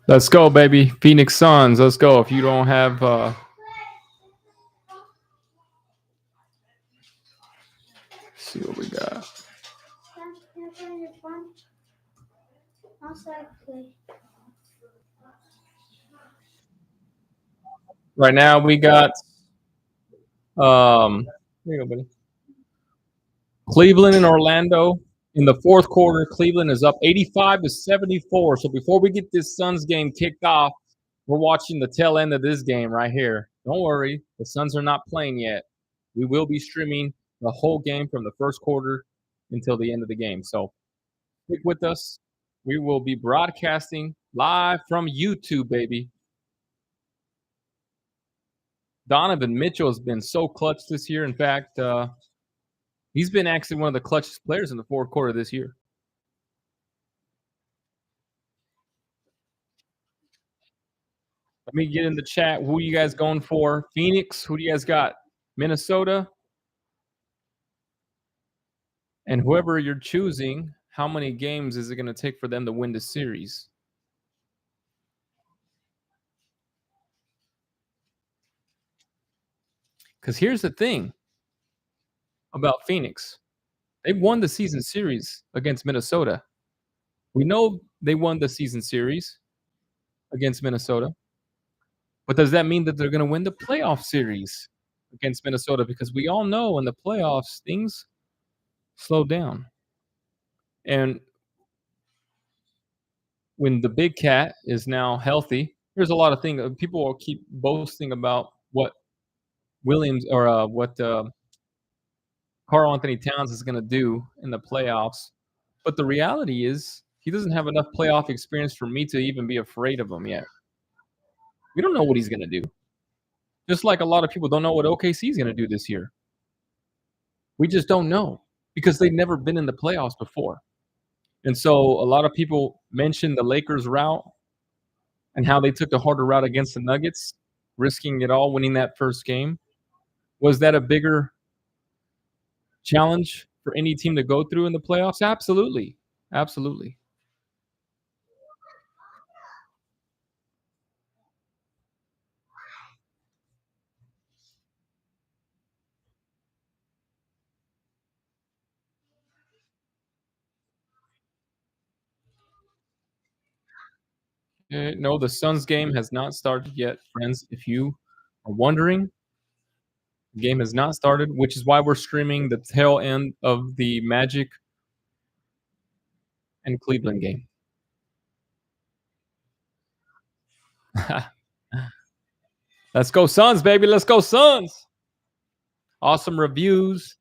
Let's go, baby. Phoenix Suns. Let's go. If you don't have see what we got. Right now we got here you go, buddy. Cleveland and Orlando. In the fourth quarter, Cleveland is up 85-74. So before we get this Suns game kicked off, we're watching the tail end of this game right here. Don't worry, the Suns are not playing yet. We will be streaming the whole game from the first quarter until the end of the game. So stick with us. We will be broadcasting live from YouTube, baby. Donovan Mitchell has been so clutch this year. In fact, he's been actually one of the clutchest players in the fourth quarter this year. Let me get in the chat. Who are you guys going for? Phoenix? Who do you guys got? Minnesota? And whoever you're choosing, how many games is it going to take for them to win the series? Because here's the thing about Phoenix. They won the season series against Minnesota. We know they won the season series against Minnesota. But does that mean that they're going to win the playoff series against Minnesota? Because we all know in the playoffs, things slow down. And when the big cat is now healthy, there's a lot of things. People will keep boasting about what Williams or what Karl Anthony Towns is going to do in the playoffs. But the reality is he doesn't have enough playoff experience for me to even be afraid of him yet. We don't know what he's going to do. Just like a lot of people don't know what OKC is going to do this year. We just don't know because they've never been in the playoffs before. And so a lot of people mention the Lakers route and how they took the harder route against the Nuggets, risking it all, winning that first game. Was that a bigger challenge for any team to go through in the playoffs? Absolutely. Absolutely. No, the Suns game has not started yet, friends. If you are wondering, the game has not started, which is why we're streaming the tail end of the Magic and Cleveland game. Let's go Suns, baby. Let's go Suns. Awesome reviews.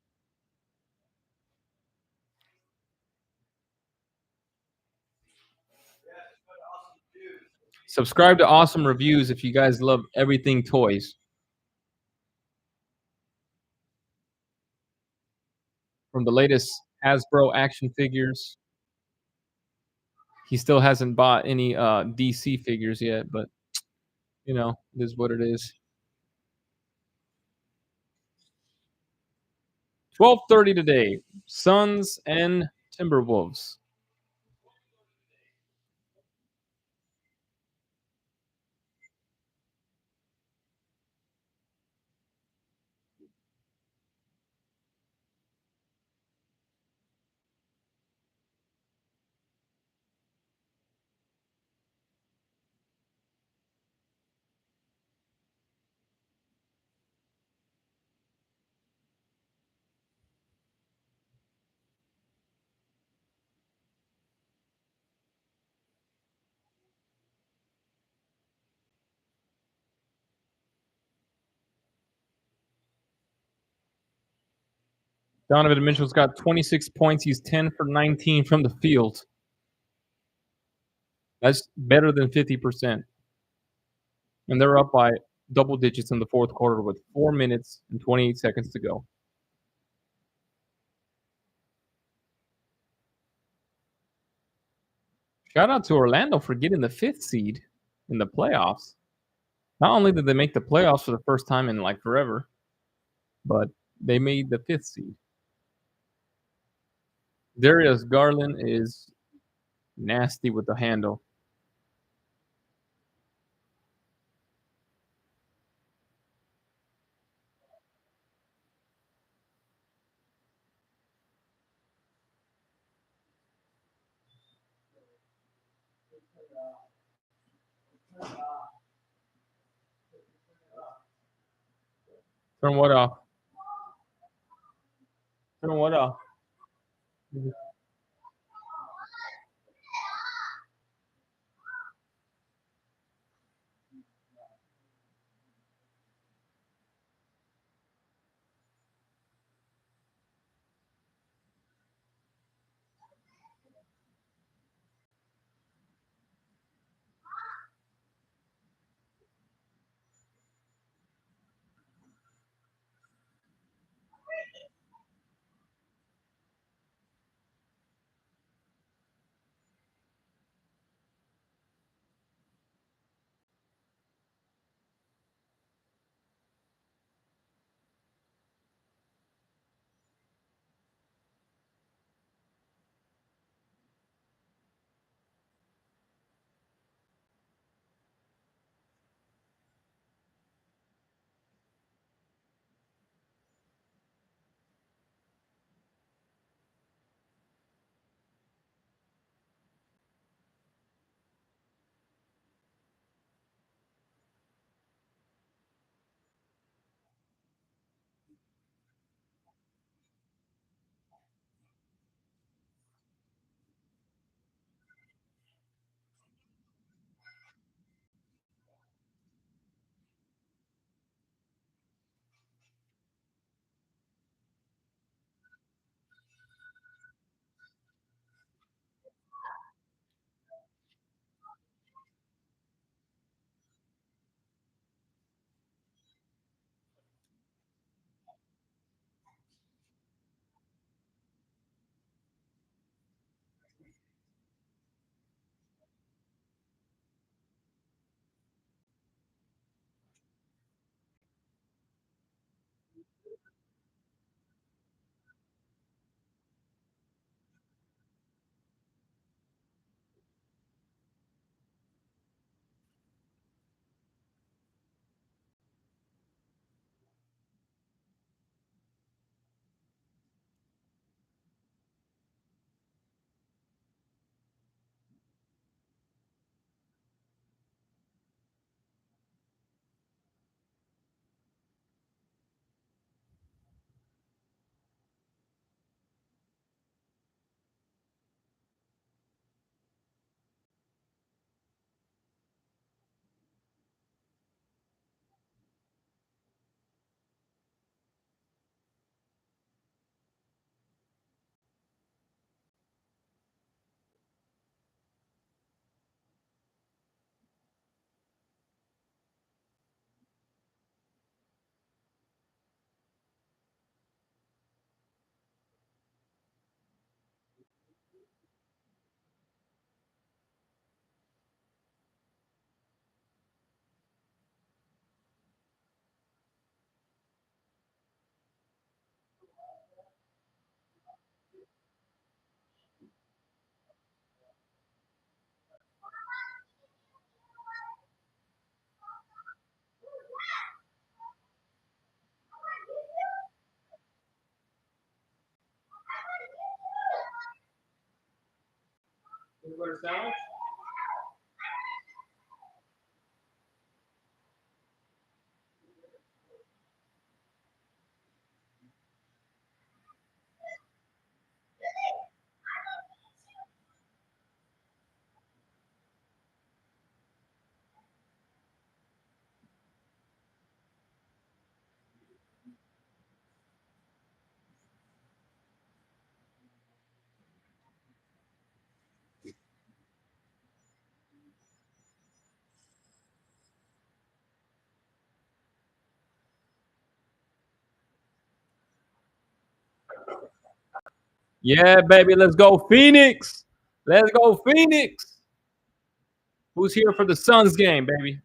Subscribe to Awesome Reviews if you guys love everything toys. From the latest Hasbro action figures. He still hasn't bought any DC figures yet, but you know, it is what it is. 12:30 today. Suns and Timberwolves. Donovan Mitchell's got 26 points. He's 10 for 19 from the field. That's better than 50%. And they're up by double digits in the fourth quarter with 4 minutes and 28 seconds to go. Shout out to Orlando for getting the 5th seed in the playoffs. Not only did they make the playoffs for the first time in like forever, but they made the 5th seed. Darius Garland is nasty with the handle. Turn what off? Turn what off? Mhm. Yeah, baby, let's go Phoenix. Let's go Phoenix. Who's here for the Suns game, baby?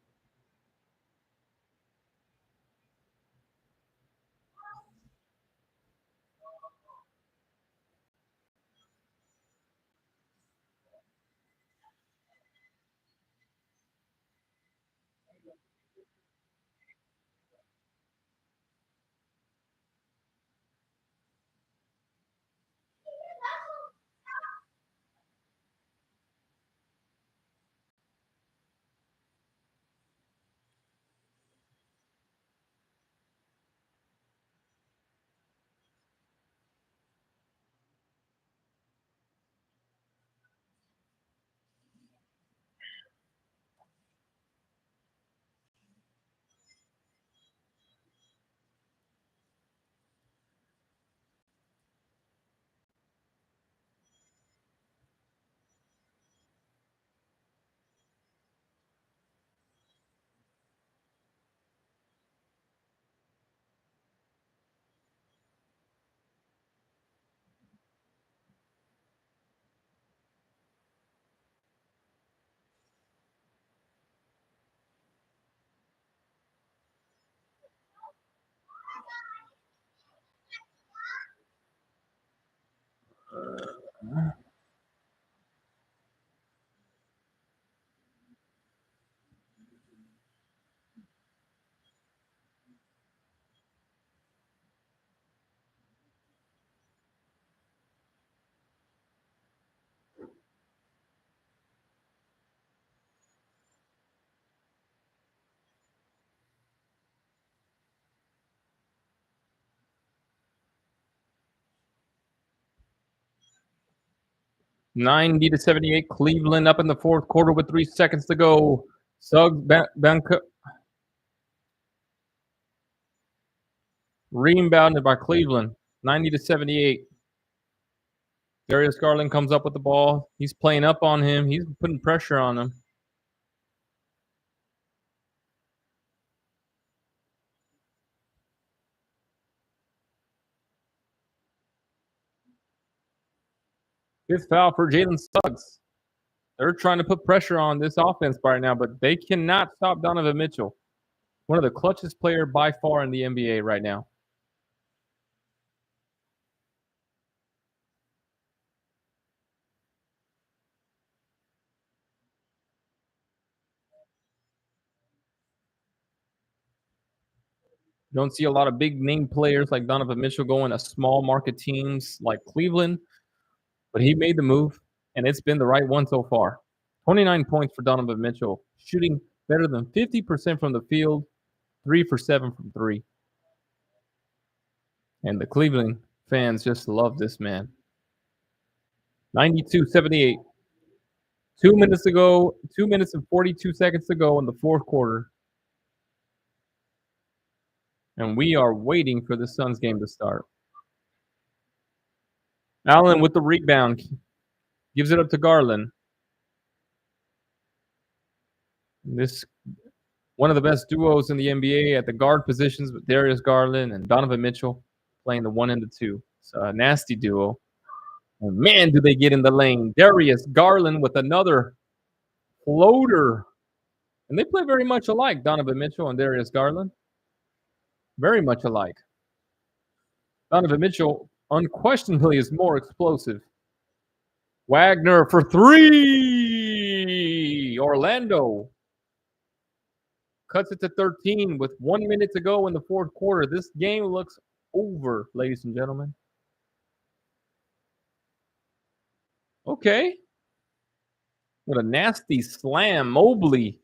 90-78. Cleveland up in the fourth quarter with 3 seconds to go. Suggs rebounded by Cleveland. 90-78. Darius Garland comes up with the ball. He's playing up on him. He's putting pressure on him. Fifth foul for Jalen Suggs. They're trying to put pressure on this offense right now, but they cannot stop Donovan Mitchell. One of the clutchest player by far in the NBA right now. You don't see a lot of big name players like Donovan Mitchell going to small market teams like Cleveland, but he made the move, and it's been the right one so far. 29 points for Donovan Mitchell, shooting better than 50% from the field, 3 for 7 from 3. And the Cleveland fans just love this man. 92-78. 2 minutes to go, 2 minutes and 42 seconds to go in the fourth quarter. And we are waiting for the Suns game to start. Allen with the rebound. Gives it up to Garland. This one of the best duos in the NBA at the guard positions with Darius Garland and Donovan Mitchell playing the 1 and the 2. It's a nasty duo. And man, do they get in the lane. Darius Garland with another floater. And they play very much alike, Donovan Mitchell and Darius Garland. Very much alike. Donovan Mitchell unquestionably is more explosive. Wagner for 3. Orlando cuts it to 13 with 1 minute to go in the fourth quarter. This game looks over, ladies and gentlemen. Okay. What a nasty slam. Mobley.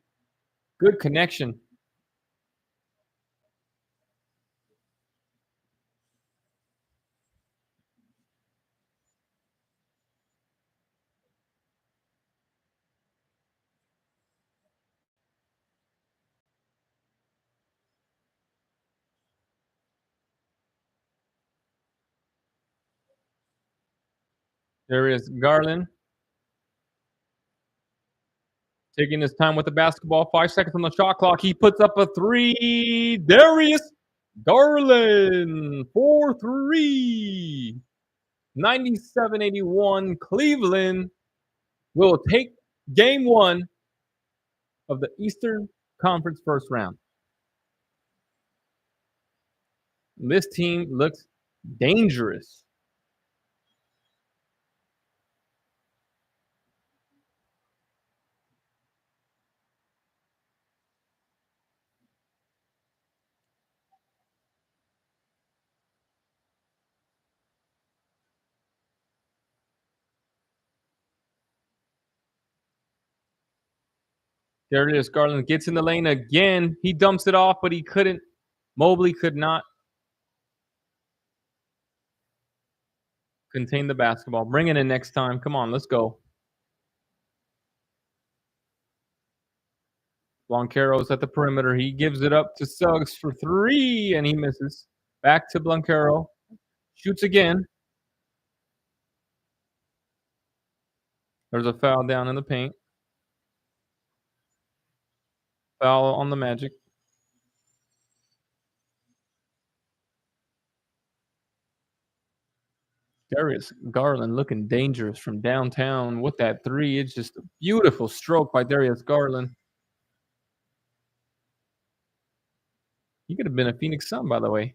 Good connection. There is Garland taking his time with the basketball. 5 seconds on the shot clock. He puts up a 3. Darius Garland for 3. 97-81. Cleveland will take game 1 of the Eastern Conference first round. This team looks dangerous. Darius Garland gets in the lane again. He dumps it off, but he couldn't. Mobley could not contain the basketball. Bring it in next time. Come on, let's go. Blanquero's at the perimeter. He gives it up to Suggs for 3, and he misses. Back to Blanquero. Shoots again. There's a foul down in the paint. Foul on the Magic. Darius Garland looking dangerous from downtown with that 3. It's just a beautiful stroke by Darius Garland. He could have been a Phoenix Sun, by the way.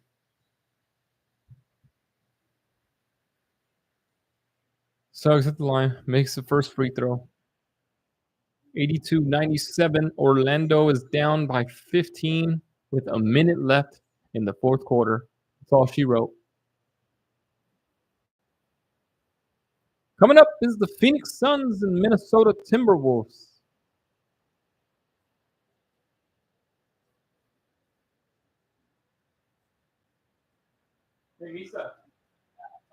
Suggs at the line, makes the first free throw. 82-97. Orlando is down by 15 with a minute left in the fourth quarter. That's all she wrote. Coming up is the Phoenix Suns and Minnesota Timberwolves. Hey, Lisa,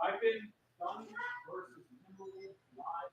type in Suns versus Timberwolves live.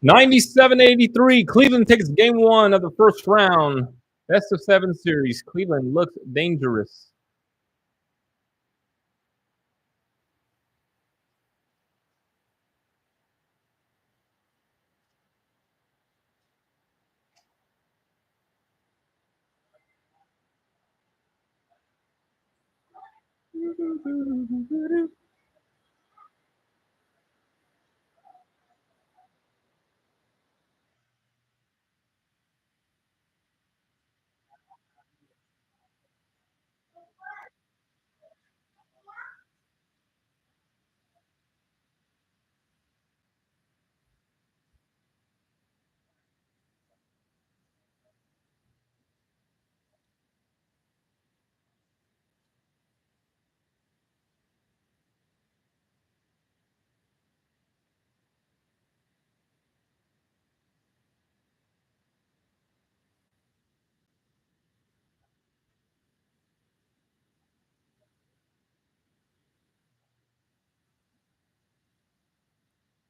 97-83. Cleveland takes game one of the first round. Best of seven series. Cleveland looks dangerous.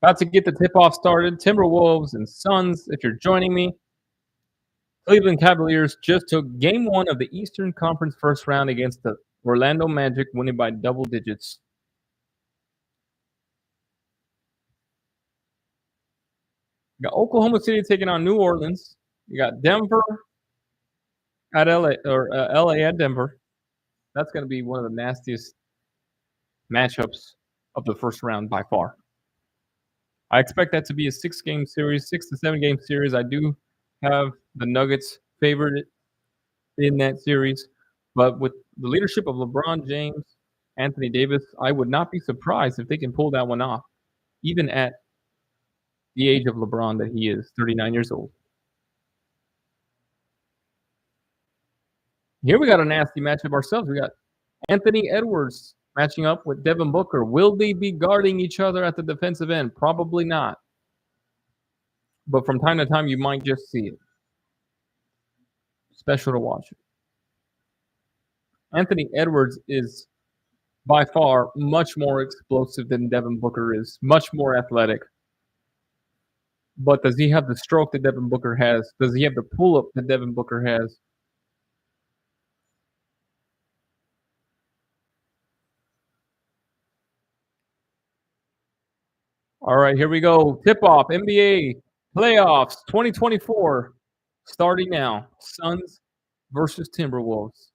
About to get the tip off started. Timberwolves and Suns, if you're joining me. Cleveland Cavaliers just took game one of the Eastern Conference first round against the Orlando Magic, winning by double digits. You got Oklahoma City taking on New Orleans. You got Denver at LA, or LA at Denver. That's going to be one of the nastiest matchups of the first round by far. I expect that to be a 6-game series, 6 to 7 game series. I do have the Nuggets favored in that series, but with the leadership of LeBron James, Anthony Davis, I would not be surprised if they can pull that one off, even at the age of LeBron that he is, 39 years old. Here we got a nasty matchup ourselves. We got Anthony Edwards matching up with Devin Booker. Will they be guarding each other at the defensive end? Probably not. But from time to time, you might just see it. Special to watch it. Anthony Edwards is by far much more explosive than Devin Booker is, much more athletic. But does he have the stroke that Devin Booker has? Does he have the pull-up that Devin Booker has? All right, here we go. Tip-off, NBA playoffs 2024, starting now. Suns versus Timberwolves.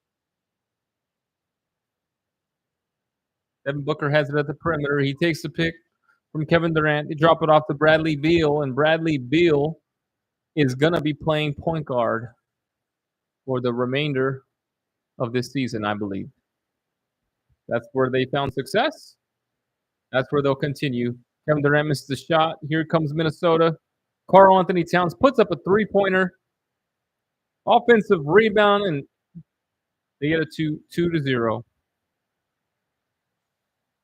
Devin Booker has it at the perimeter. He takes the pick from Kevin Durant. They drop it off to Bradley Beal, and Bradley Beal is going to be playing point guard for the remainder of this season, I believe. That's where they found success. That's where they'll continue. Kevin Durant misses the shot. Here comes Minnesota. Karl Anthony Towns puts up a three-pointer. Offensive rebound, and they get a 2-0.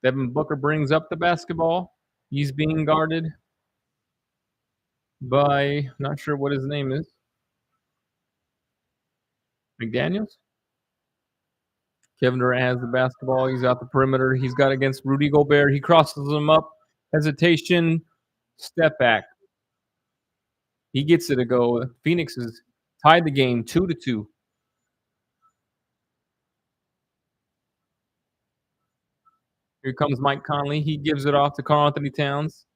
Devin Booker brings up the basketball. He's being guarded by, not sure what his name is, McDaniels. Kevin Durant has the basketball. He's out the perimeter. He's got against Rudy Gobert. He crosses him up. Hesitation. Step back. He gets it to go. Phoenix has tied the game 2-2. Here comes Mike Conley. He gives it off to Karl Anthony Towns.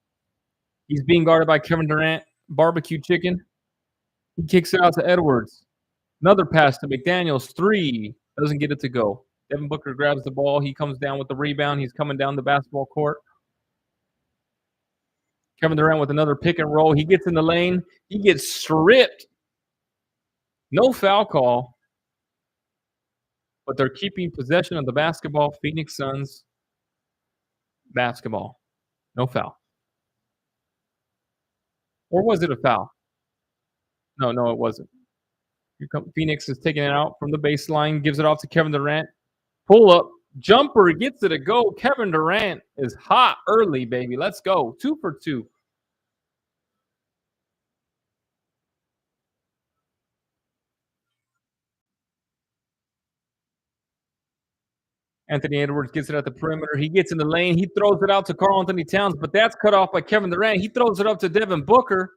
He's being guarded by Kevin Durant. Barbecue chicken. He kicks it out to Edwards. Another pass to McDaniels. 3. Doesn't get it to go. Devin Booker grabs the ball. He comes down with the rebound. He's coming down the basketball court. Kevin Durant with another pick and roll. He gets in the lane. He gets stripped. No foul call. But they're keeping possession of the basketball. Phoenix Suns basketball. No foul. Or was it a foul? No, it wasn't. Here comes Phoenix is taking it out from the baseline, gives it off to Kevin Durant. Pull up, jumper, gets it to go. Kevin Durant is hot early, baby. Let's go. 2 for 2. Anthony Edwards gets it at the perimeter. He gets in the lane. He throws it out to Karl Anthony Towns, but that's cut off by Kevin Durant. He throws it up to Devin Booker.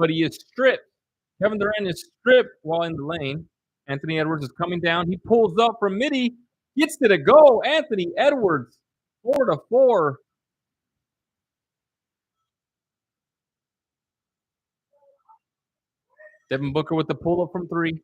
but he is stripped. Kevin Durant is stripped while in the lane. Anthony Edwards is coming down. He pulls up from midi, gets to the go. Anthony Edwards, 4-4. Devin Booker with the pull up from three.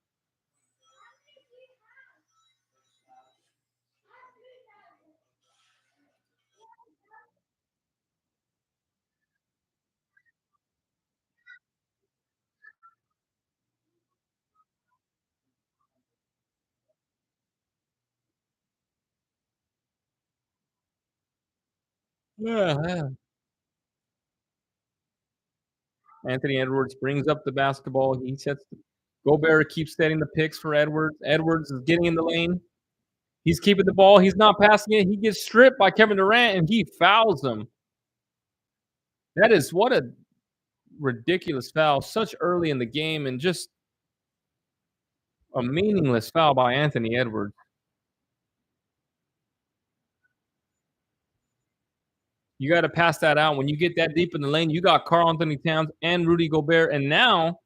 Yeah. Anthony Edwards brings up the basketball. He sets. Gobert keeps setting the picks for Edwards. Edwards is getting in the lane. He's keeping the ball. He's not passing it. He gets stripped by Kevin Durant, and he fouls him. That is what a ridiculous foul, such early in the game, and just a meaningless foul by Anthony Edwards. You got to pass that out. When you get that deep in the lane, you got Karl Anthony Towns and Rudy Gobert, and now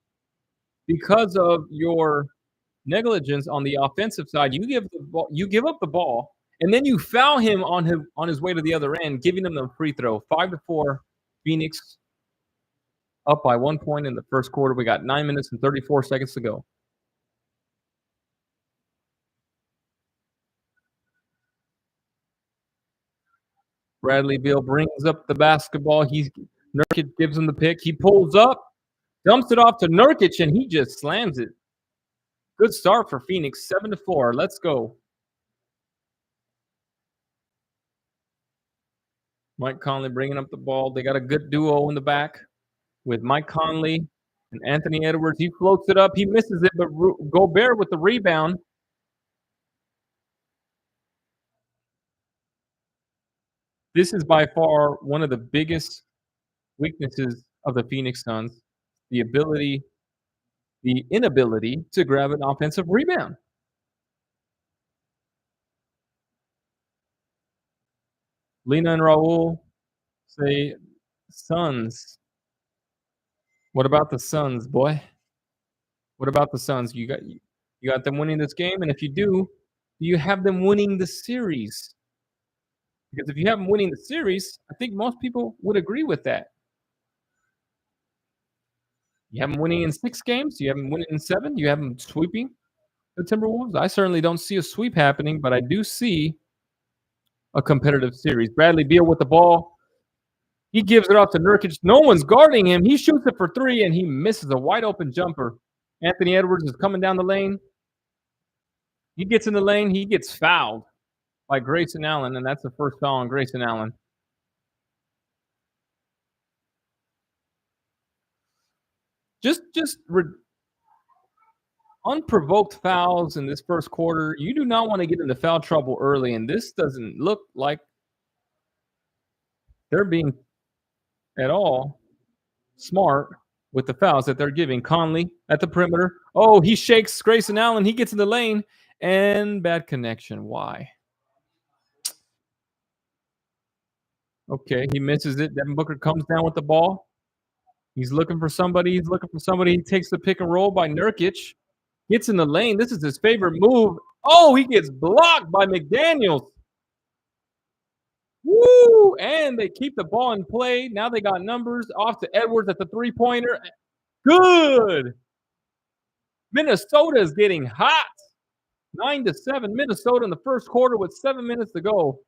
because of your negligence on the offensive side, you give up the ball, and then you foul him on his way to the other end, giving him the free throw. 5-4, Phoenix up by 1 point in the first quarter. We got 9 minutes and 34 seconds to go. Bradley Beal brings up the basketball. Nurkic gives him the pick. He pulls up, dumps it off to Nurkic, and he just slams it. Good start for Phoenix, 7-4. Let's go. Mike Conley bringing up the ball. They got a good duo in the back with Mike Conley and Anthony Edwards. He floats it up. He misses it, but Gobert with the rebound. This is by far one of the biggest weaknesses of the Phoenix Suns, the inability to grab an offensive rebound. Lena and Raul say, Suns. What about the Suns, boy? What about the Suns? You got them winning this game, and if you do you have them winning the series? Because if you have them winning the series, I think most people would agree with that. You have them winning in 6 games. You have them winning in 7. You have them sweeping the Timberwolves. I certainly don't see a sweep happening, but I do see a competitive series. Bradley Beal with the ball. He gives it off to Nurkic. No one's guarding him. He shoots it for 3, and he misses a wide open jumper. Anthony Edwards is coming down the lane. He gets in the lane. He gets fouled by Grayson Allen, and that's the first foul on Grayson Allen. Just unprovoked fouls in this first quarter. You do not want to get into foul trouble early, and this doesn't look like they're being at all smart with the fouls that they're giving. Conley at the perimeter. Oh, he shakes Grayson Allen. He gets in the lane, and bad connection. Why? Okay, he misses it. Devin Booker comes down with the ball. He's looking for somebody. He takes the pick and roll by Nurkic. Gets in the lane. This is his favorite move. Oh, he gets blocked by McDaniels. Woo! And they keep the ball in play. Now they got numbers. Off to Edwards at the three-pointer. Good. Minnesota is getting hot. 9-7. Minnesota in the first quarter with 7 minutes to go.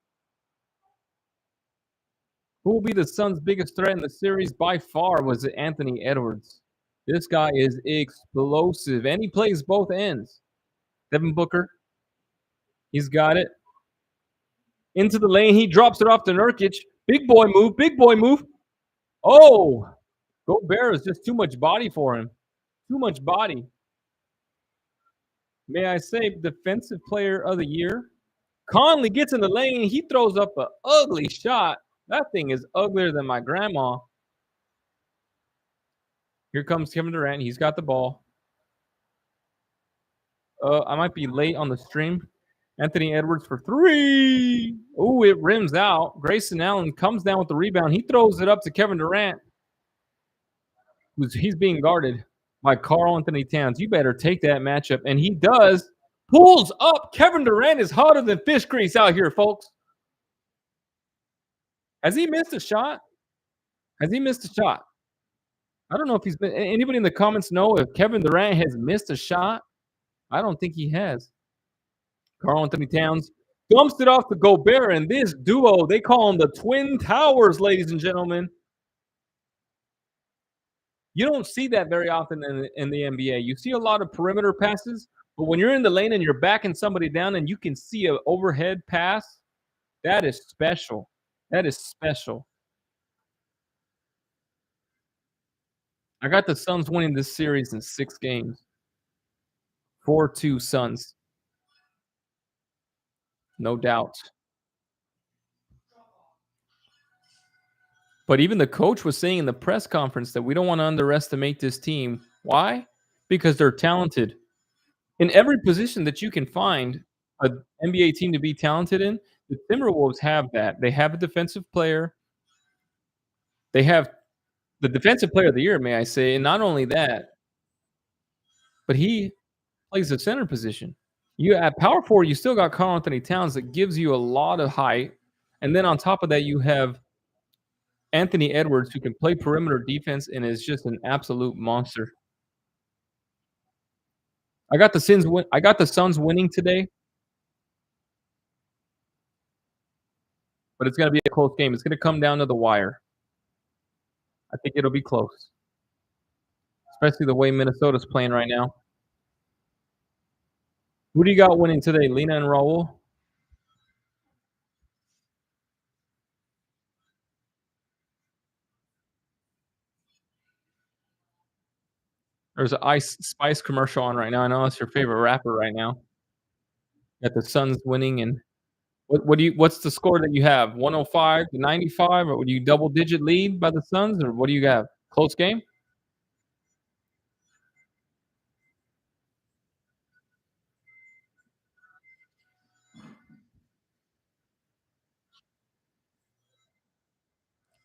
Who will be the Suns' biggest threat in the series? By far was it Anthony Edwards. This guy is explosive, and he plays both ends. Devin Booker, he's got it. Into the lane, he drops it off to Nurkic. Big boy move. Oh, Gobert is just too much body for him. Too much body. May I say, defensive player of the year? Conley gets in the lane. He throws up an ugly shot. That thing is uglier than my grandma. Here comes Kevin Durant. He's got the ball. I might be late on the stream. Anthony Edwards for 3. Oh, it rims out. Grayson Allen comes down with the rebound. He throws it up to Kevin Durant. who's he's being guarded by Karl Anthony Towns. You better take that matchup, and he does. Pulls up. Kevin Durant is hotter than fish grease out here, folks. Has he missed a shot? Has he missed a shot? I don't know if he's been. Anybody in the comments know if Kevin Durant has missed a shot? I don't think he has. Karl Anthony Towns dumps it off to Gobert, and this duo, they call them the Twin Towers, ladies and gentlemen. You don't see that very often in the NBA. You see a lot of perimeter passes, but when you're in the lane and you're backing somebody down and you can see an overhead pass, that is special. That is special. I got the Suns winning this series in 6 games. 4-2 Suns. No doubt. But even the coach was saying in the press conference that we don't want to underestimate this team. Why? Because they're talented. In every position that you can find an NBA team to be talented in, the Timberwolves have that. They have a defensive player. They have the defensive player of the year, may I say, and not only that, but he plays the center position. You at power forward, you still got Karl Anthony Towns that gives you a lot of height, and then on top of that, you have Anthony Edwards who can play perimeter defense and is just an absolute monster. I got the Suns winning today, but it's gonna be a close game. It's gonna come down to the wire. I think it'll be close, especially the way Minnesota's playing right now. Who do you got winning today, Lena and Raul? There's an Ice Spice commercial on right now. I know that's your favorite rapper right now. Got the Suns winning, and what's the score that you have? 105 to 95, or would you double digit lead by the Suns, or what do you have? Close game?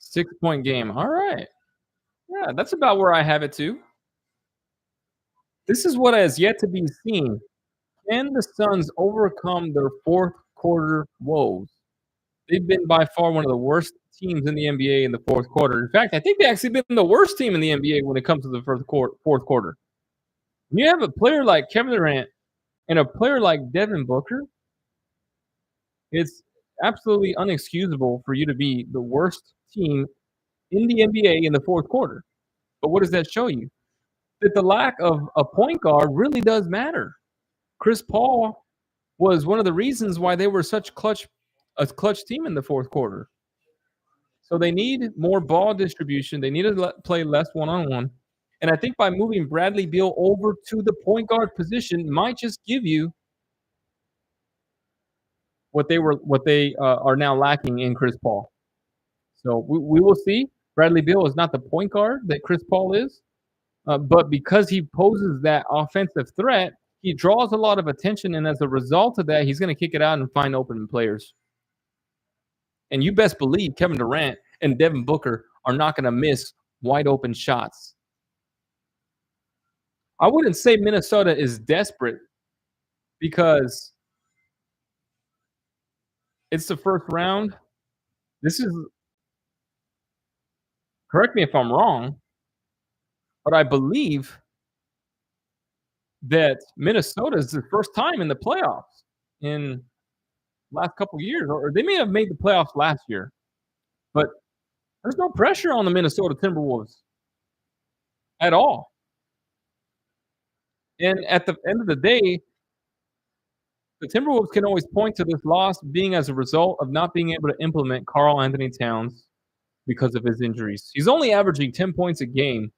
6-point game. All right. Yeah, that's about where I have it too. This is what has yet to be seen. Can the Suns overcome their fourth quarter woes? They've been by far one of the worst teams in the NBA in the fourth quarter. In fact, I think they've actually been the worst team in the NBA when it comes to the fourth quarter. When you have a player like Kevin Durant and a player like Devin Booker, it's absolutely unexcusable for you to be the worst team in the NBA in the fourth quarter. But what does that show you? That the lack of a point guard really does matter. Chris Paul was one of the reasons why they were such a clutch team in the fourth quarter. So they need more ball distribution. They need to play less one-on-one. And I think by moving Bradley Beal over to the point guard position might just give you what they are now lacking in Chris Paul. So we will see. Bradley Beal is not the point guard that Chris Paul is, but because he poses that offensive threat, he draws a lot of attention, and as a result of that, he's going to kick it out and find open players. And you best believe Kevin Durant and Devin Booker are not going to miss wide open shots. I wouldn't say Minnesota is desperate because it's the first round. This is, correct me if I'm wrong, but I believe that Minnesota is the first time in the playoffs in last couple of years, or they may have made the playoffs last year, but there's no pressure on the Minnesota Timberwolves at all. And at the end of the day, the Timberwolves can always point to this loss being as a result of not being able to implement Karl Anthony Towns because of his injuries. He's only averaging 10 points a game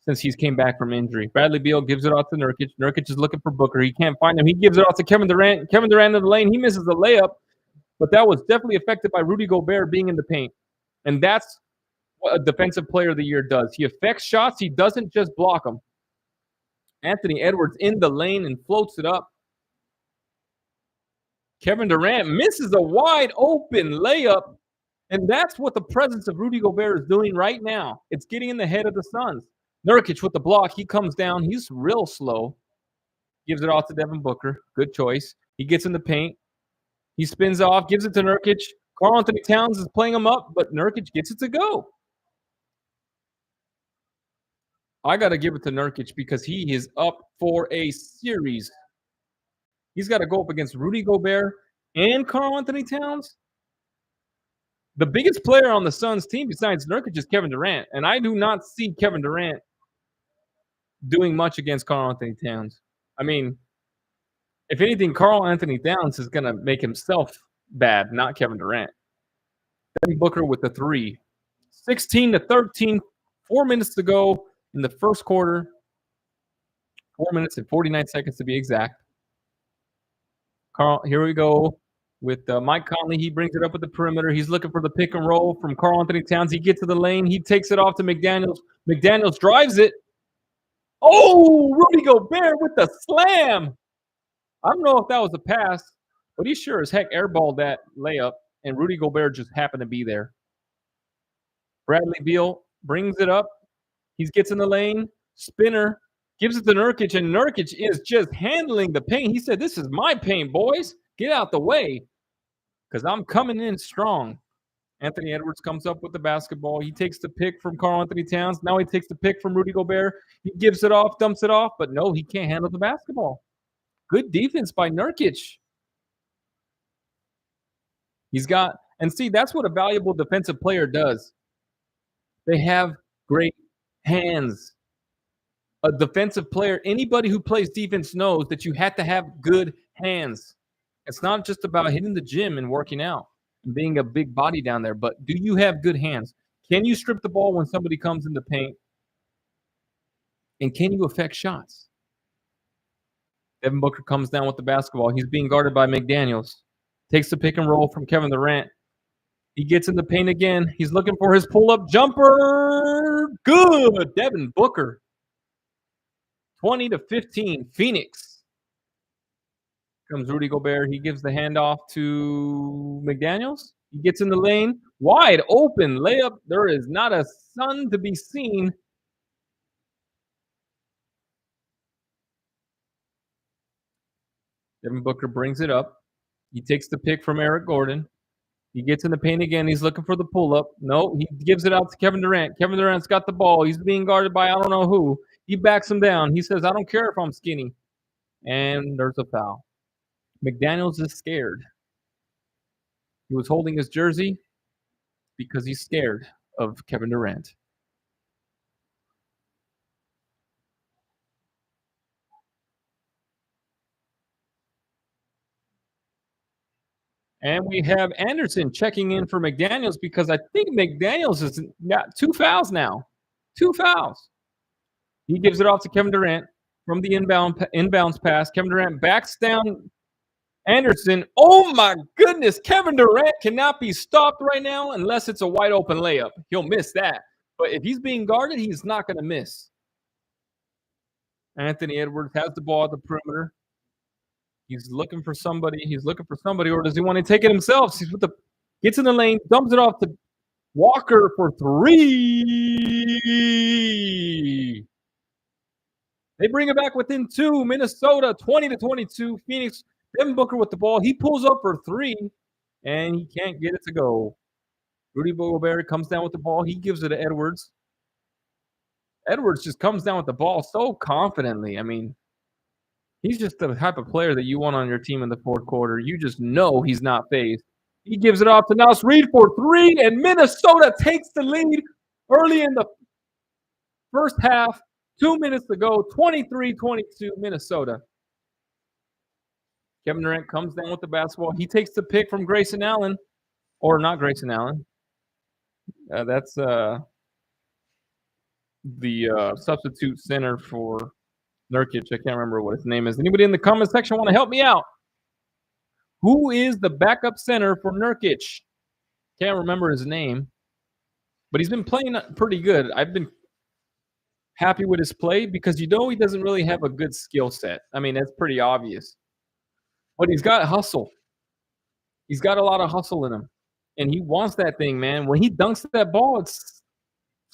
since he's came back from injury. Bradley Beal gives it off to Nurkic. Nurkic is looking for Booker. He can't find him. He gives it off to Kevin Durant. Kevin Durant in the lane. He misses the layup, but that was definitely affected by Rudy Gobert being in the paint. And that's what a defensive player of the year does. He affects shots. He doesn't just block them. Anthony Edwards in the lane and floats it up. Kevin Durant misses a wide open layup. And that's what the presence of Rudy Gobert is doing right now. It's getting in the head of the Suns. Nurkic with the block. He comes down. He's real slow. Gives it off to Devin Booker. Good choice. He gets in the paint. He spins off, gives it to Nurkic. Karl Anthony Towns is playing him up, but Nurkic gets it to go. I got to give it to Nurkic because he is up for a series. He's got to go up against Rudy Gobert and Karl Anthony Towns. The biggest player on the Suns team besides Nurkic is Kevin Durant, and I do not see Kevin Durant doing much against Karl Anthony Towns. I mean, if anything, Karl Anthony Towns is going to make himself bad, not Kevin Durant. Devin Booker with the three. 16-13, 4 minutes to go in the first quarter. 4 minutes and 49 seconds to be exact. Carl, here we go with Mike Conley. He brings it up at the perimeter. He's looking for the pick and roll from Karl Anthony Towns. He gets to the lane. He takes it off to McDaniels. McDaniels drives it. Oh, Rudy Gobert with the slam. I don't know if that was a pass, but he sure as heck airballed that layup, and Rudy Gobert just happened to be there. Bradley Beal brings it up. He gets in the lane. Spinner. Gives it to Nurkic, and Nurkic is just handling the paint. He said, "This is my paint, boys. Get out the way because I'm coming in strong." Anthony Edwards comes up with the basketball. He takes the pick from Karl Anthony Towns. Now he takes the pick from Rudy Gobert. He gives it off, dumps it off, but no, he can't handle the basketball. Good defense by Nurkic. He's got, and see, that's what a valuable defensive player does. They have great hands. A defensive player, anybody who plays defense knows that you have to have good hands. It's not just about hitting the gym and working out and being a big body down there, but do you have good hands? Can you strip the ball when somebody comes in the paint? And can you affect shots? Devin Booker comes down with the basketball. He's being guarded by McDaniels. Takes the pick and roll from Kevin Durant. He gets in the paint again. He's looking for his pull-up jumper. Good. Devin Booker. 20-15, Phoenix. Comes Rudy Gobert. He gives the handoff to McDaniels. He gets in the lane. Wide open layup. There is not a sun to be seen. Devin Booker brings it up. He takes the pick from Eric Gordon. He gets in the paint again. He's looking for the pull-up. No, he gives it out to Kevin Durant. Kevin Durant's got the ball. He's being guarded by I don't know who. He backs him down. He says, "I don't care if I'm skinny." And there's a foul. McDaniels is scared. He was holding his jersey because he's scared of Kevin Durant. And we have Anderson checking in for McDaniels because I think McDaniels has got 2 fouls now. 2 fouls. He gives it off to Kevin Durant from the inbounds pass. Kevin Durant backs down Anderson. Oh, my goodness. Kevin Durant cannot be stopped right now unless it's a wide open layup. He'll miss that. But if he's being guarded, he's not going to miss. Anthony Edwards has the ball at the perimeter. He's looking for somebody. Or does he want to take it himself? Gets in the lane, dumps it off to Walker for 3. They bring it back within 2. Minnesota 20-22. Phoenix. Devin Booker with the ball. He pulls up for 3, and he can't get it to go. Rudy Gobert comes down with the ball. He gives it to Edwards. Edwards just comes down with the ball so confidently. I mean, he's just the type of player that you want on your team in the fourth quarter. You just know he's not phased. He gives it off to Naz Reid for 3, and Minnesota takes the lead early in the first half. 2 minutes to go, 23-22, Minnesota. Kevin Durant comes down with the basketball. He takes the pick from Grayson Allen, or not Grayson Allen. That's the substitute center for Nurkic. I can't remember what his name is. Anybody in the comment section want to help me out? Who is the backup center for Nurkic? Can't remember his name, but he's been playing pretty good. I've been happy with his play because he doesn't really have a good skill set. I mean, that's pretty obvious. But he's got hustle. He's got a lot of hustle in him. And he wants that thing, man. When he dunks that ball, it's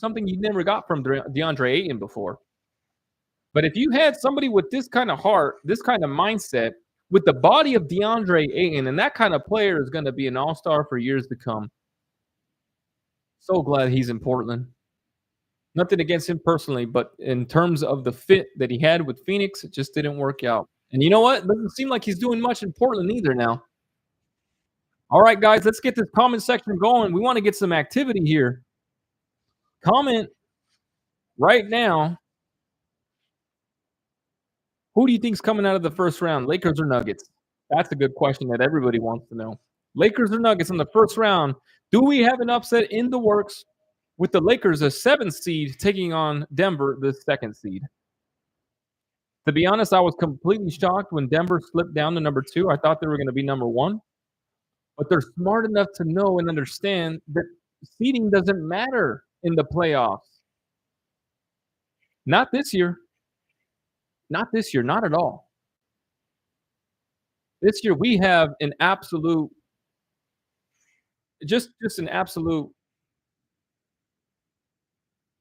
something you never got from DeAndre Ayton before. But if you had somebody with this kind of heart, this kind of mindset, with the body of DeAndre Ayton, and that kind of player is going to be an all-star for years to come. So glad he's in Portland. Nothing against him personally, but in terms of the fit that he had with Phoenix, it just didn't work out. And you know what? It doesn't seem like he's doing much in Portland either now. All right, guys, let's get this comment section going. We want to get some activity here. Comment right now. Who do you think's coming out of the first round, Lakers or Nuggets? That's a good question that everybody wants to know. Lakers or Nuggets in the first round. Do we have an upset in the works with the Lakers, a 7th seed, taking on Denver, the 2nd seed? To be honest, I was completely shocked when Denver slipped down to number 2. I thought they were going to be number 1. But they're smart enough to know and understand that seeding doesn't matter in the playoffs. Not this year. Not this year, not at all. This year we have an absolute just an absolute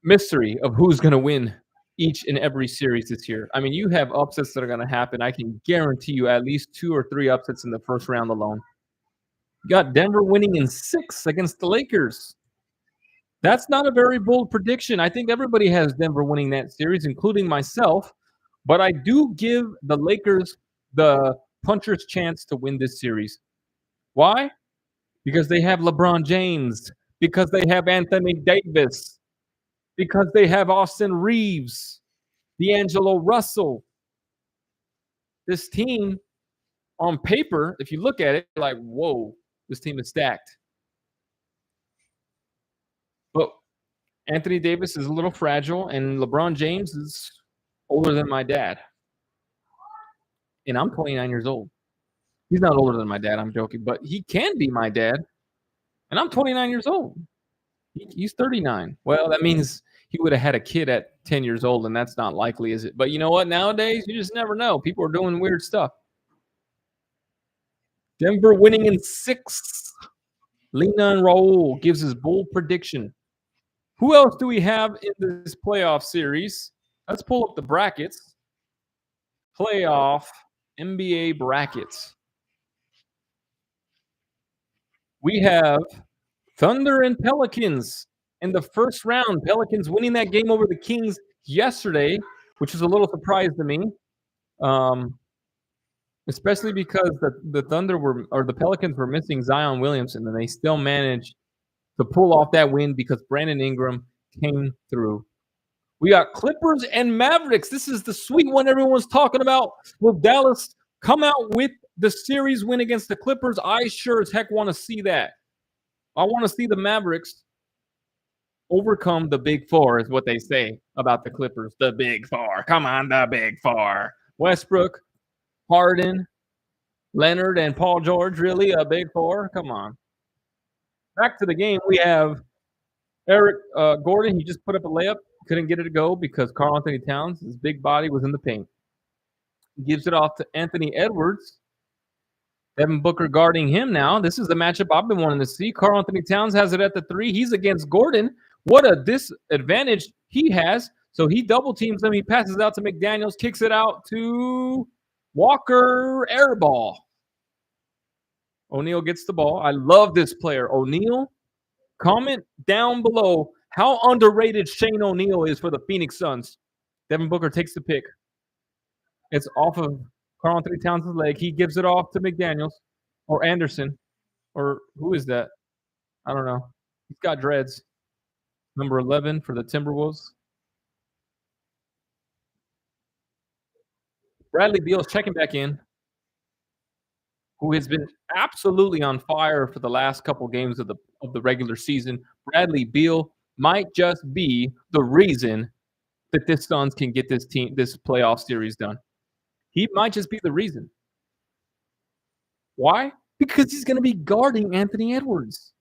mystery of who's going to win each and every series this year. I mean, you have upsets that are going to happen. I can guarantee you at least 2 or 3 upsets in the first round alone. You got Denver winning in 6 against the Lakers. That's not a very bold prediction. I think everybody has Denver winning that series, including myself. But I do give the Lakers the puncher's chance to win this series. Why? Because they have LeBron James. Because they have Anthony Davis. Because they have Austin Reeves. D'Angelo Russell. This team, on paper, if you look at it, like, whoa, this team is stacked. But Anthony Davis is a little fragile, and LeBron James is older than my dad. And I'm 29 years old. He's not older than my dad, I'm joking, but he can be my dad. And I'm 29 years old. He's 39. Well, that means he would have had a kid at 10 years old, and that's not likely, is it? But you know what? Nowadays, you just never know. People are doing weird stuff. Denver winning in 6. Lena and Raul gives his bold prediction. Who else do we have in this playoff series? Let's pull up the brackets. Playoff NBA brackets. We have Thunder and Pelicans in the first round. Pelicans winning that game over the Kings yesterday, which is a little surprise to me, especially because the Thunder or the Pelicans were missing Zion Williamson, and they still managed to pull off that win because Brandon Ingram came through. We got Clippers and Mavericks. This is the sweet one everyone's talking about. Will Dallas come out with the series win against the Clippers? I sure as heck want to see that. I want to see the Mavericks overcome the Big Four, is what they say about the Clippers. The Big Four. Come on, the Big Four. Westbrook, Harden, Leonard, and Paul George. Really? A Big Four? Come on. Back to the game. We have Eric Gordon. He just put up a layup. Couldn't get it to go because Karl Anthony Towns, his big body, was in the paint. He gives it off to Anthony Edwards. Devin Booker guarding him now. This is the matchup I've been wanting to see. Karl Anthony Towns has it at the 3. He's against Gordon. What a disadvantage he has. So he double teams him. He passes out to McDaniels, kicks it out to Walker, air ball. O'Neal gets the ball. I love this player. O'Neal, comment down below how underrated Shane O'Neal is for the Phoenix Suns. Devin Booker takes the pick. It's off of Karl Anthony Towns' leg. He gives it off to McDaniels or Anderson. Or who is that? I don't know. He's got dreads. Number 11 for the Timberwolves. Bradley Beal's checking back in, who has been absolutely on fire for the last couple games of the regular season. Bradley Beal might just be the reason that this Suns can get this playoff series done. He might just be the reason. Why? Because he's going to be guarding Anthony Edwards.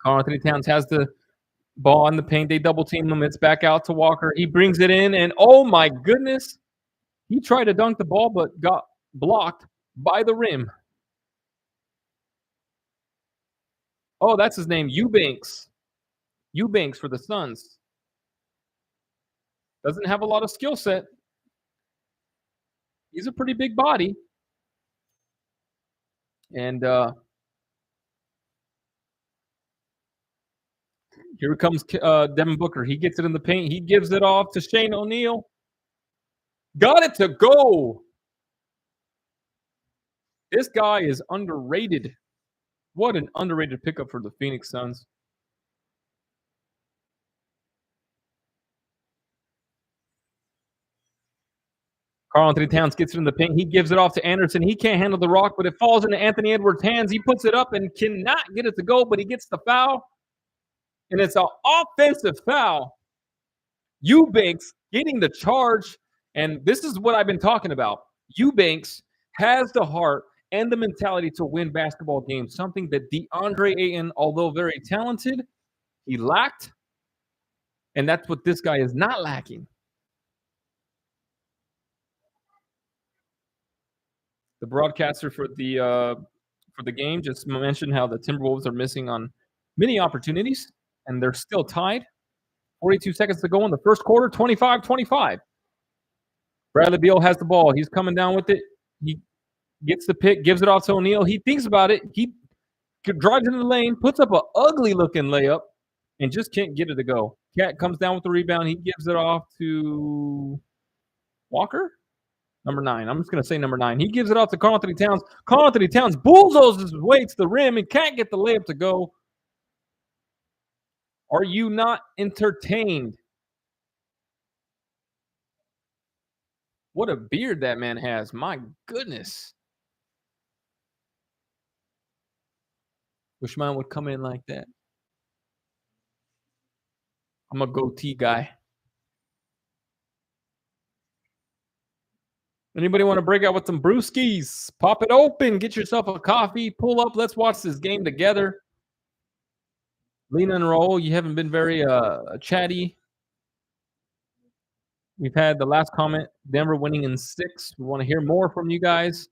Karl Anthony Towns has the ball in the paint. They double team him. It's back out to Walker. He brings it in, and oh my goodness, he tried to dunk the ball but got blocked by the rim. Oh, that's his name, Eubanks. Eubanks for the Suns. Doesn't have a lot of skill set. He's a pretty big body. And here comes Devin Booker. He gets it in the paint. He gives it off to Shane O'Neal. Got it to go. This guy is underrated. What an underrated pickup for the Phoenix Suns. Karl-Anthony Towns gets it in the paint. He gives it off to Anderson. He can't handle the rock, but it falls into Anthony Edwards' hands. He puts it up and cannot get it to go, but he gets the foul. And it's an offensive foul. Eubanks getting the charge. And this is what I've been talking about. Eubanks has the heart and the mentality to win basketball games, something that DeAndre Ayton, although very talented, he lacked. And that's what this guy is not lacking. The broadcaster for the game just mentioned how the Timberwolves are missing on many opportunities, and they're still tied. 42 seconds to go in the first quarter, 25-25. Bradley Beal has the ball. He's coming down with it. He gets the pick, gives it off to O'Neal. He thinks about it. He drives into the lane, puts up an ugly-looking layup, and just can't get it to go. Cat comes down with the rebound. He gives it off to Walker? Number 9. I'm just going to say number 9. He gives it off to Karl-Anthony Towns. Karl-Anthony Towns bulldozes his way to the rim and can't get the layup to go. Are you not entertained? What a beard that man has. My goodness. Wish mine would come in like that. I'm a goatee guy. Anybody want to break out with some brewskis? Pop it open. Get yourself a coffee. Pull up. Let's watch this game together. Lean and roll. You haven't been very chatty. We've had the last comment, Denver winning in 6. We want to hear more from you guys.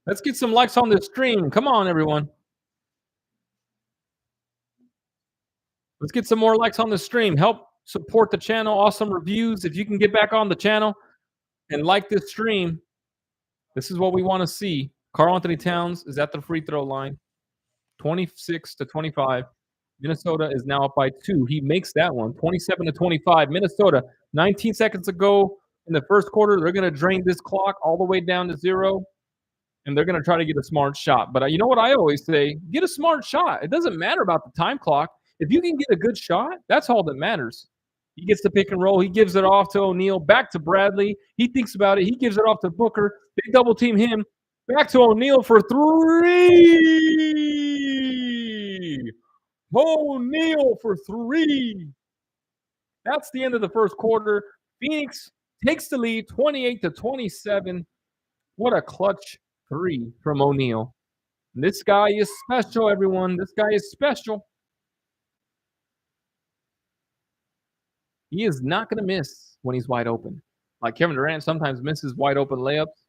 Let's get some likes on this stream. Come on, everyone. Let's get some more likes on the stream. Help support the channel. Awesome reviews. If you can get back on the channel and like this stream, this is what we want to see. Karl-Anthony Towns is at the free throw line. 26-25. Minnesota is now up by 2. He makes that one. 27-25. Minnesota, 19 seconds to go in the first quarter. They're going to drain this clock all the way down to 0. And they're going to try to get a smart shot. But you know what I always say? Get a smart shot. It doesn't matter about the time clock. If you can get a good shot, that's all that matters. He gets the pick and roll. He gives it off to O'Neal. Back to Bradley. He thinks about it. He gives it off to Booker. They double team him. Back to O'Neal for 3. O'Neal for 3. That's the end of the first quarter. Phoenix takes the lead 28-27. What a clutch 3 from O'Neal. This guy is special, everyone. This guy is special. He is not going to miss when he's wide open. Like Kevin Durant sometimes misses wide open layups.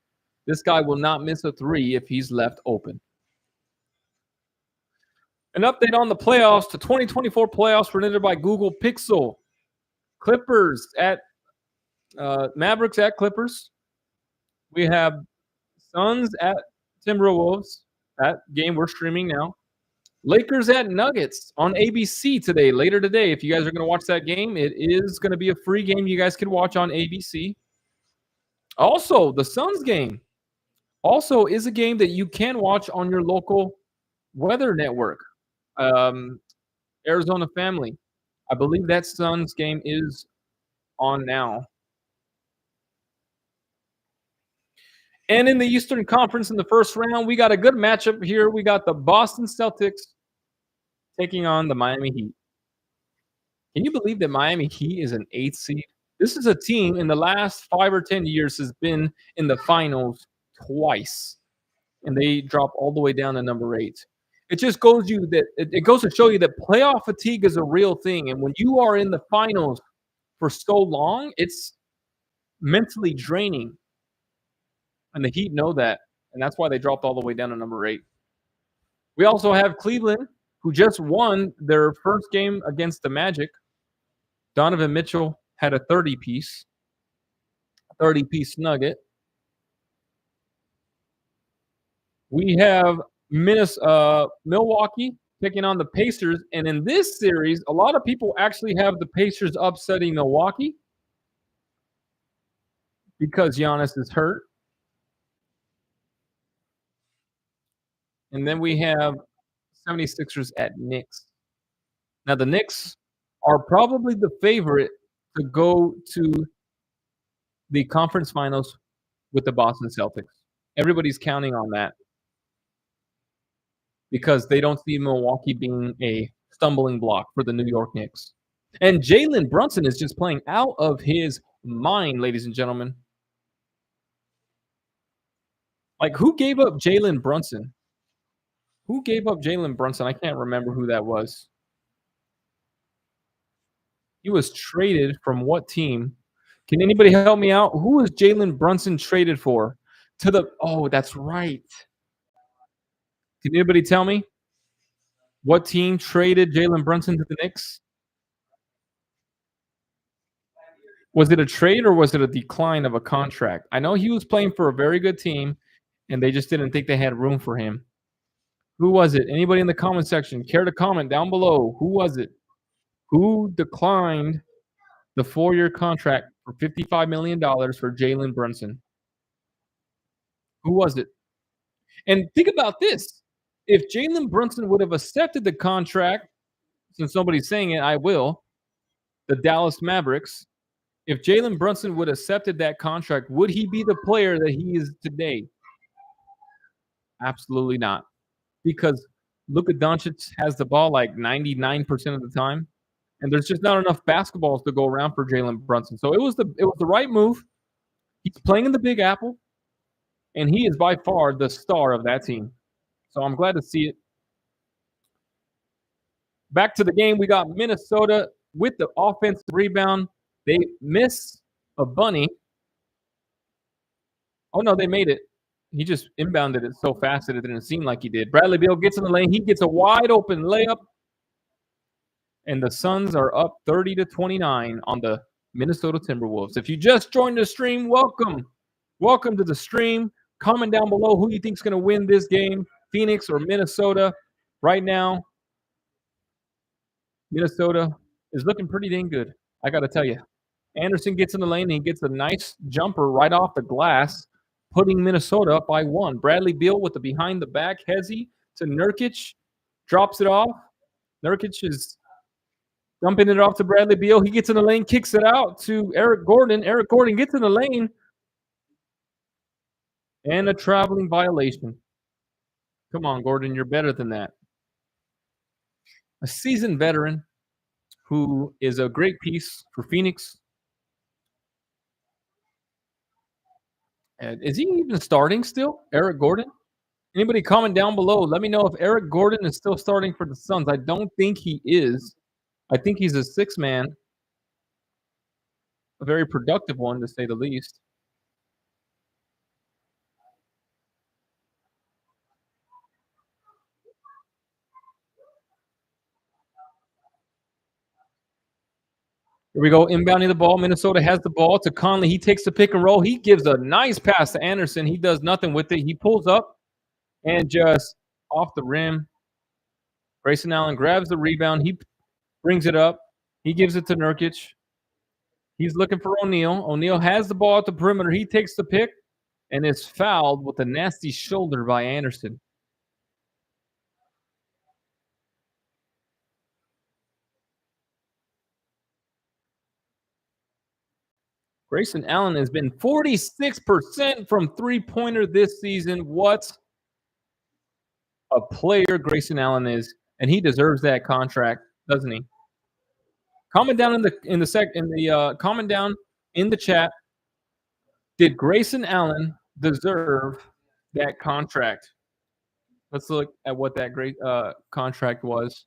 This guy will not miss a 3 if he's left open. An update on the playoffs. The 2024 playoffs presented by Google Pixel. Clippers at Mavericks at Clippers. We have Suns at Timberwolves. That game we're streaming now. Lakers at Nuggets on ABC today, later today. If you guys are going to watch that game, it is going to be a free game you guys can watch on ABC. Also, the Suns game also is a game that you can watch on your local weather network. Arizona Family. I believe that Suns game is on now. And in the Eastern Conference in the first round, we got a good matchup here. We got the Boston Celtics taking on the Miami Heat. Can you believe that Miami Heat is an 8th seed? This is a team in the last 5 or 10 years has been in the finals twice, and they drop all the way down to number 8. It just goes to show you that playoff fatigue is a real thing, and when you are in the finals for so long, it's mentally draining. and the Heat know that, and that's why they dropped all the way down to number 8. We also have Cleveland, who just won their first game against the Magic. Donovan Mitchell had a 30-piece nugget. We have Milwaukee taking on the Pacers, and in this series, a lot of people actually have the Pacers upsetting Milwaukee because Giannis is hurt. And then we have 76ers at Knicks. Now, the Knicks are probably the favorite to go to the conference finals with the Boston Celtics. Everybody's counting on that because they don't see Milwaukee being a stumbling block for the New York Knicks. And Jalen Brunson is just playing out of his mind, ladies and gentlemen. Like, who gave up Jalen Brunson? Who gave up Jalen Brunson? I can't remember who that was. He was traded from what team? Can anybody help me out? Who was Jalen Brunson traded for? To the that's right. Can anybody tell me what team traded Jalen Brunson to the Knicks? Was it a trade or was it a decline of a contract? I know he was playing for a very good team, and they just didn't think they had room for him. Who was it? Anybody in the comment section? Care to comment down below? Who was it? Who declined the 4-year contract for $55 million for Jalen Brunson? Who was it? And think about this. If Jalen Brunson would have accepted the contract, since nobody's saying it, I will, the Dallas Mavericks, if Jalen Brunson would have accepted that contract, would he be the player that he is today? Absolutely not. Because Luka Doncic has the ball like 99% of the time, and there's just not enough basketballs to go around for Jalen Brunson. So it was the right move. He's playing in the Big Apple, and he is by far the star of that team. So I'm glad to see it. Back to the game, we got Minnesota with the offensive rebound. They miss a bunny. Oh, no, they made it. He just inbounded it so fast that it didn't seem like he did. Bradley Beal gets in the lane. He gets a wide open layup. And the Suns are up 30-29 on the Minnesota Timberwolves. If you just joined the stream, welcome. Welcome to the stream. Comment down below who you think is going to win this game, Phoenix or Minnesota. Right now, Minnesota is looking pretty dang good, I got to tell you. Anderson gets in the lane, and he gets a nice jumper right off the glass, putting Minnesota up by 1. Bradley Beal with the behind-the-back hezzy to Nurkic, drops it off. Nurkic is dumping it off to Bradley Beal. He gets in the lane, kicks it out to Eric Gordon. Eric Gordon gets in the lane, and a traveling violation. Come on, Gordon, you're better than that. A seasoned veteran who is a great piece for Phoenix. Is he even starting still, Eric Gordon? Anybody comment down below. Let me know if Eric Gordon is still starting for the Suns. I don't think he is. I think he's a 6-man, a very productive one to say the least. Here we go, inbounding the ball. Minnesota has the ball to Conley. He takes the pick and roll. He gives a nice pass to Anderson. He does nothing with it. He pulls up and just off the rim. Grayson Allen grabs the rebound. He brings it up. He gives it to Nurkic. He's looking for O'Neal. O'Neal has the ball at the perimeter. He takes the pick and is fouled with a nasty shoulder by Anderson. Grayson Allen has been 46% from three-pointer this season. What a player Grayson Allen is, and he deserves that contract, doesn't he? Comment down comment down in the chat. Did Grayson Allen deserve that contract? Let's look at what that great contract was.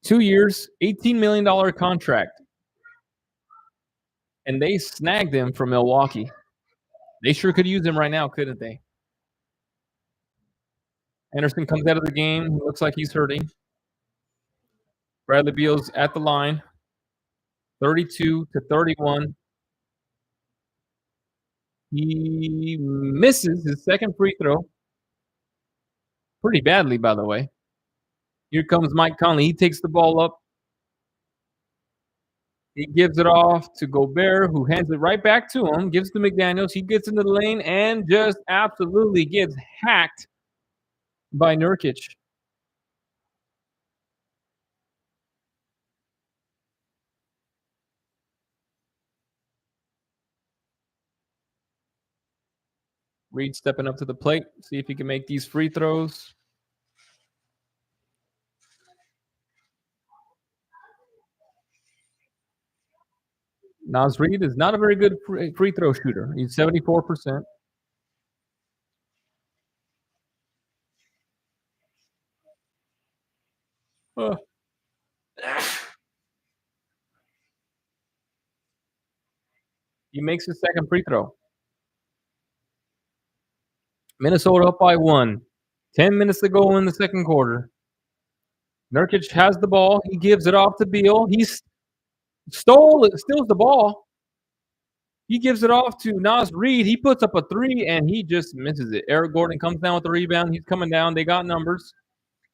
$2 years, $18 million contract. and they snagged him from Milwaukee. They sure could use him right now, couldn't they? Anderson comes out of the game. He looks like he's hurting. Bradley Beal's at the line, 32-31. He misses his second free throw pretty badly, by the way. Here comes Mike Conley. He takes the ball up. He gives it off to Gobert, who hands it right back to him, gives to McDaniels. He gets into the lane and just absolutely gets hacked by Nurkic. Reed stepping up to the plate, see if he can make these free throws. Naz Reid is not a very good free throw shooter. He's 74%. Uh, he makes his second free throw. Minnesota up by 1. 10 minutes to go in the second quarter. Nurkic has the ball. He gives it off to Beal. He steals the ball. He gives it off to Naz Reid. He puts up a three, and he just misses it. Eric Gordon comes down with the rebound. He's coming down. They got numbers.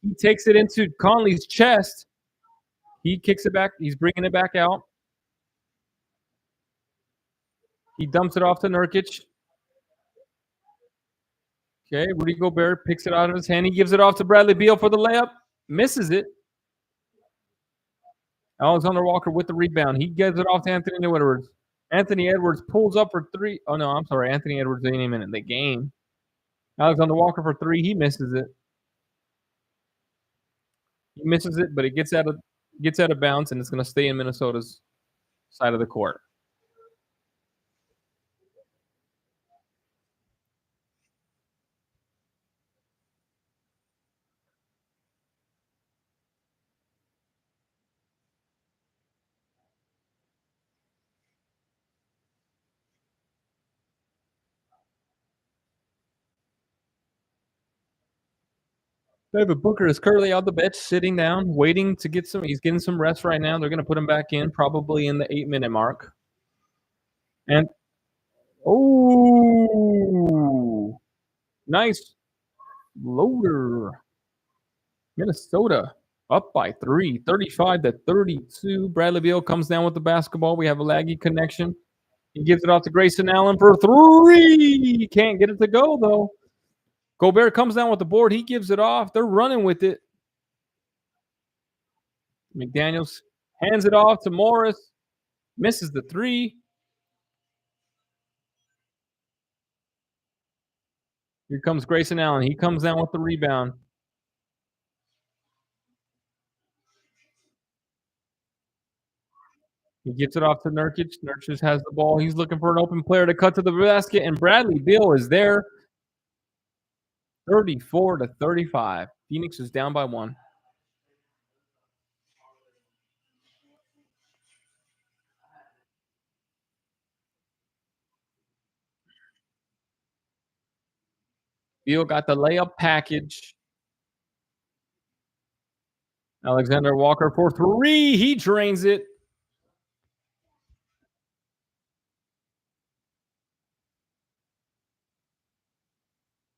He takes it into Conley's chest. He kicks it back. He's bringing it back out. He dumps it off to Nurkic. Okay, Rudy Gobert picks it out of his hand. He gives it off to Bradley Beal for the layup. Misses it. Alexander Walker with the rebound. He gives it off to Anthony Edwards. Anthony Edwards pulls up for three. Oh, no, I'm sorry. Anthony Edwards ain't even in the game. Alexander Walker for three. He misses it. He misses it, but it gets out of bounds, and it's going to stay in Minnesota's side of the court. David Booker is currently on the bench, sitting down, waiting to get some. He's getting some rest right now. They're going to put him back in, probably in the 8-minute mark. And nice loader. Minnesota up by 3, 35-32. Bradley Beal comes down with the basketball. We have a laggy connection. He gives it off to Grayson Allen for three. He can't get it to go, though. Gobert comes down with the board. He gives it off. They're running with it. McDaniels hands it off to Morris. Misses the three. Here comes Grayson Allen. He comes down with the rebound. He gets it off to Nurkic. Nurkic has the ball. He's looking for an open player to cut to the basket, and Bradley Beal is there. 34-35. Phoenix is down by 1. Beal got the layup package. Alexander Walker for three. He drains it.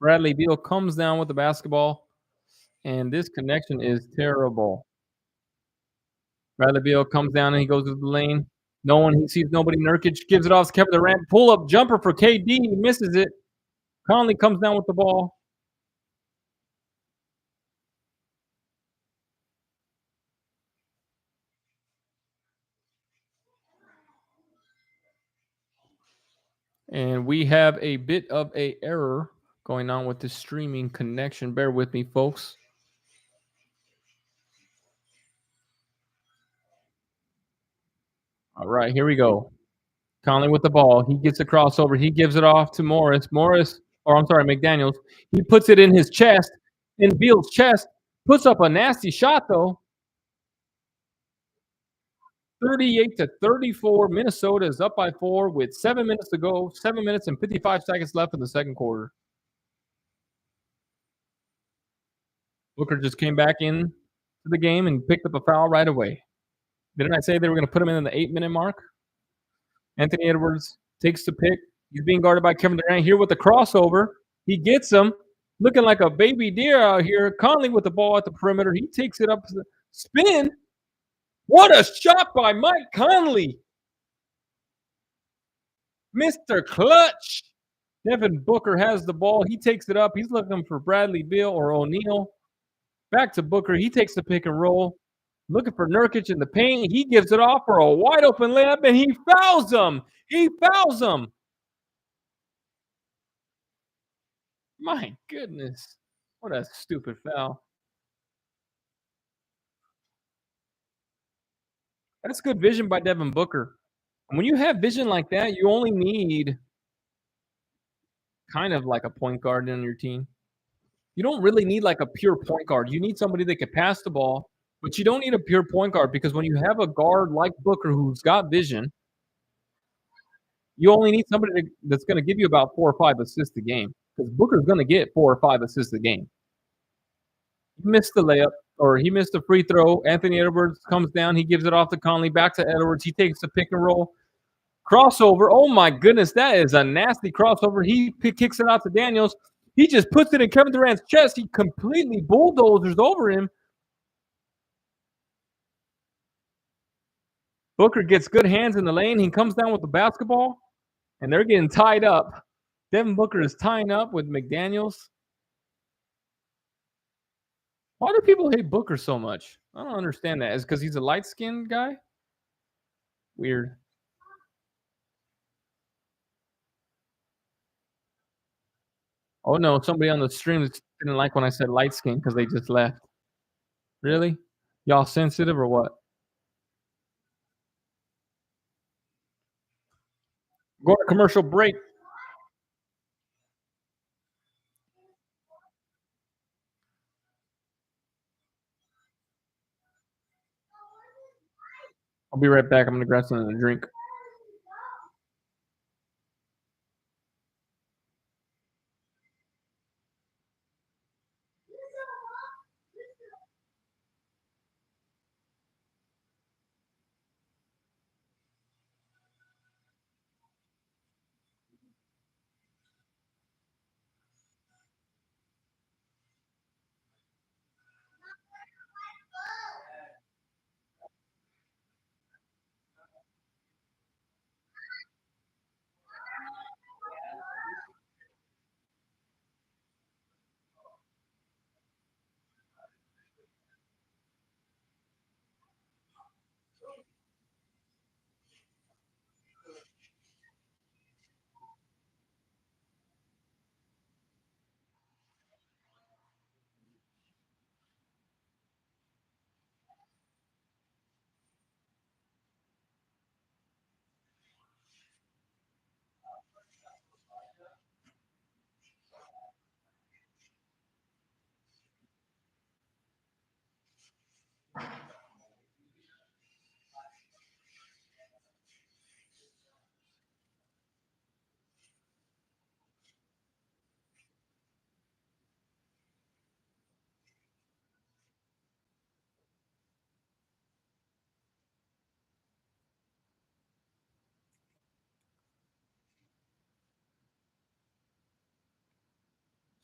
Bradley Beal comes down with the basketball, and this connection is terrible. Bradley Beal comes down and he goes to the lane. No one. He sees nobody. Nurkic gives it off to Kevin Durant. Pull up jumper for KD. He misses it. Conley comes down with the ball. And we have a bit of a error going on with the streaming connection. Bear with me, folks. All right, here we go. Conley with the ball. He gets a crossover. He gives it off to Morris. McDaniels. He puts it in his chest, in Beal's chest. Puts up a nasty shot, though. 38-34. Minnesota is up by 4 with 7 minutes to go. 7 minutes and 55 seconds left in the second quarter. Booker just came back in to the game and picked up a foul right away. Didn't I say they were going to put him in the 8-minute mark? Anthony Edwards takes the pick. He's being guarded by Kevin Durant here with the crossover. He gets him, looking like a baby deer out here. Conley with the ball at the perimeter. He takes it up, spin. What a shot by Mike Conley. Mr. Clutch. Devin Booker has the ball. He takes it up. He's looking for Bradley Beal or O'Neal. Back to Booker. He takes the pick and roll. Looking for Nurkic in the paint. He gives it off for a wide open layup, and he fouls him. He fouls him. My goodness. What a stupid foul. That's good vision by Devin Booker. And when you have vision like that, you only need kind of like a point guard in your team. You don't really need like a pure point guard. You need somebody that can pass the ball, but you don't need a pure point guard because when you have a guard like Booker who's got vision, you only need somebody that's going to give you about 4 or 5 assists a game because Booker's going to get 4 or 5 assists a game. He missed the layup or he missed the free throw. Anthony Edwards comes down. He gives it off to Conley. Back to Edwards. He takes the pick and roll. Crossover. Oh, my goodness. That is a nasty crossover. He kicks it out to Daniels. He just puts it in Kevin Durant's chest. He completely bulldozers over him. Booker gets good hands in the lane. He comes down with the basketball, and they're getting tied up. Devin Booker is tying up with McDaniels. Why do people hate Booker so much? I don't understand that. Is it because he's a light-skinned guy? Weird. Oh, no. Somebody on the stream didn't like when I said light-skinned because they just left. Really? Y'all sensitive or what? Go to commercial break. I'll be right back. I'm going to grab something to drink.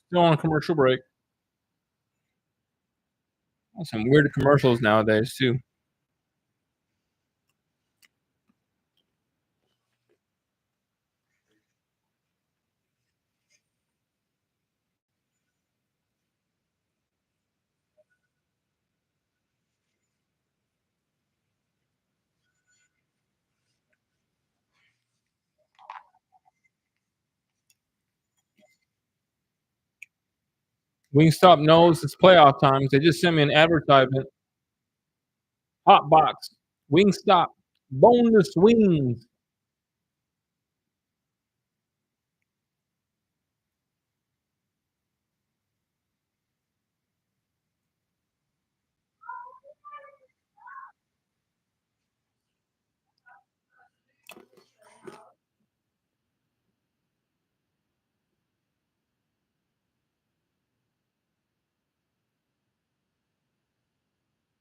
Still on commercial break. Some weird commercials nowadays, too. Wingstop knows it's playoff times. They just sent me an advertisement. Hot box. Wingstop. Boneless wings.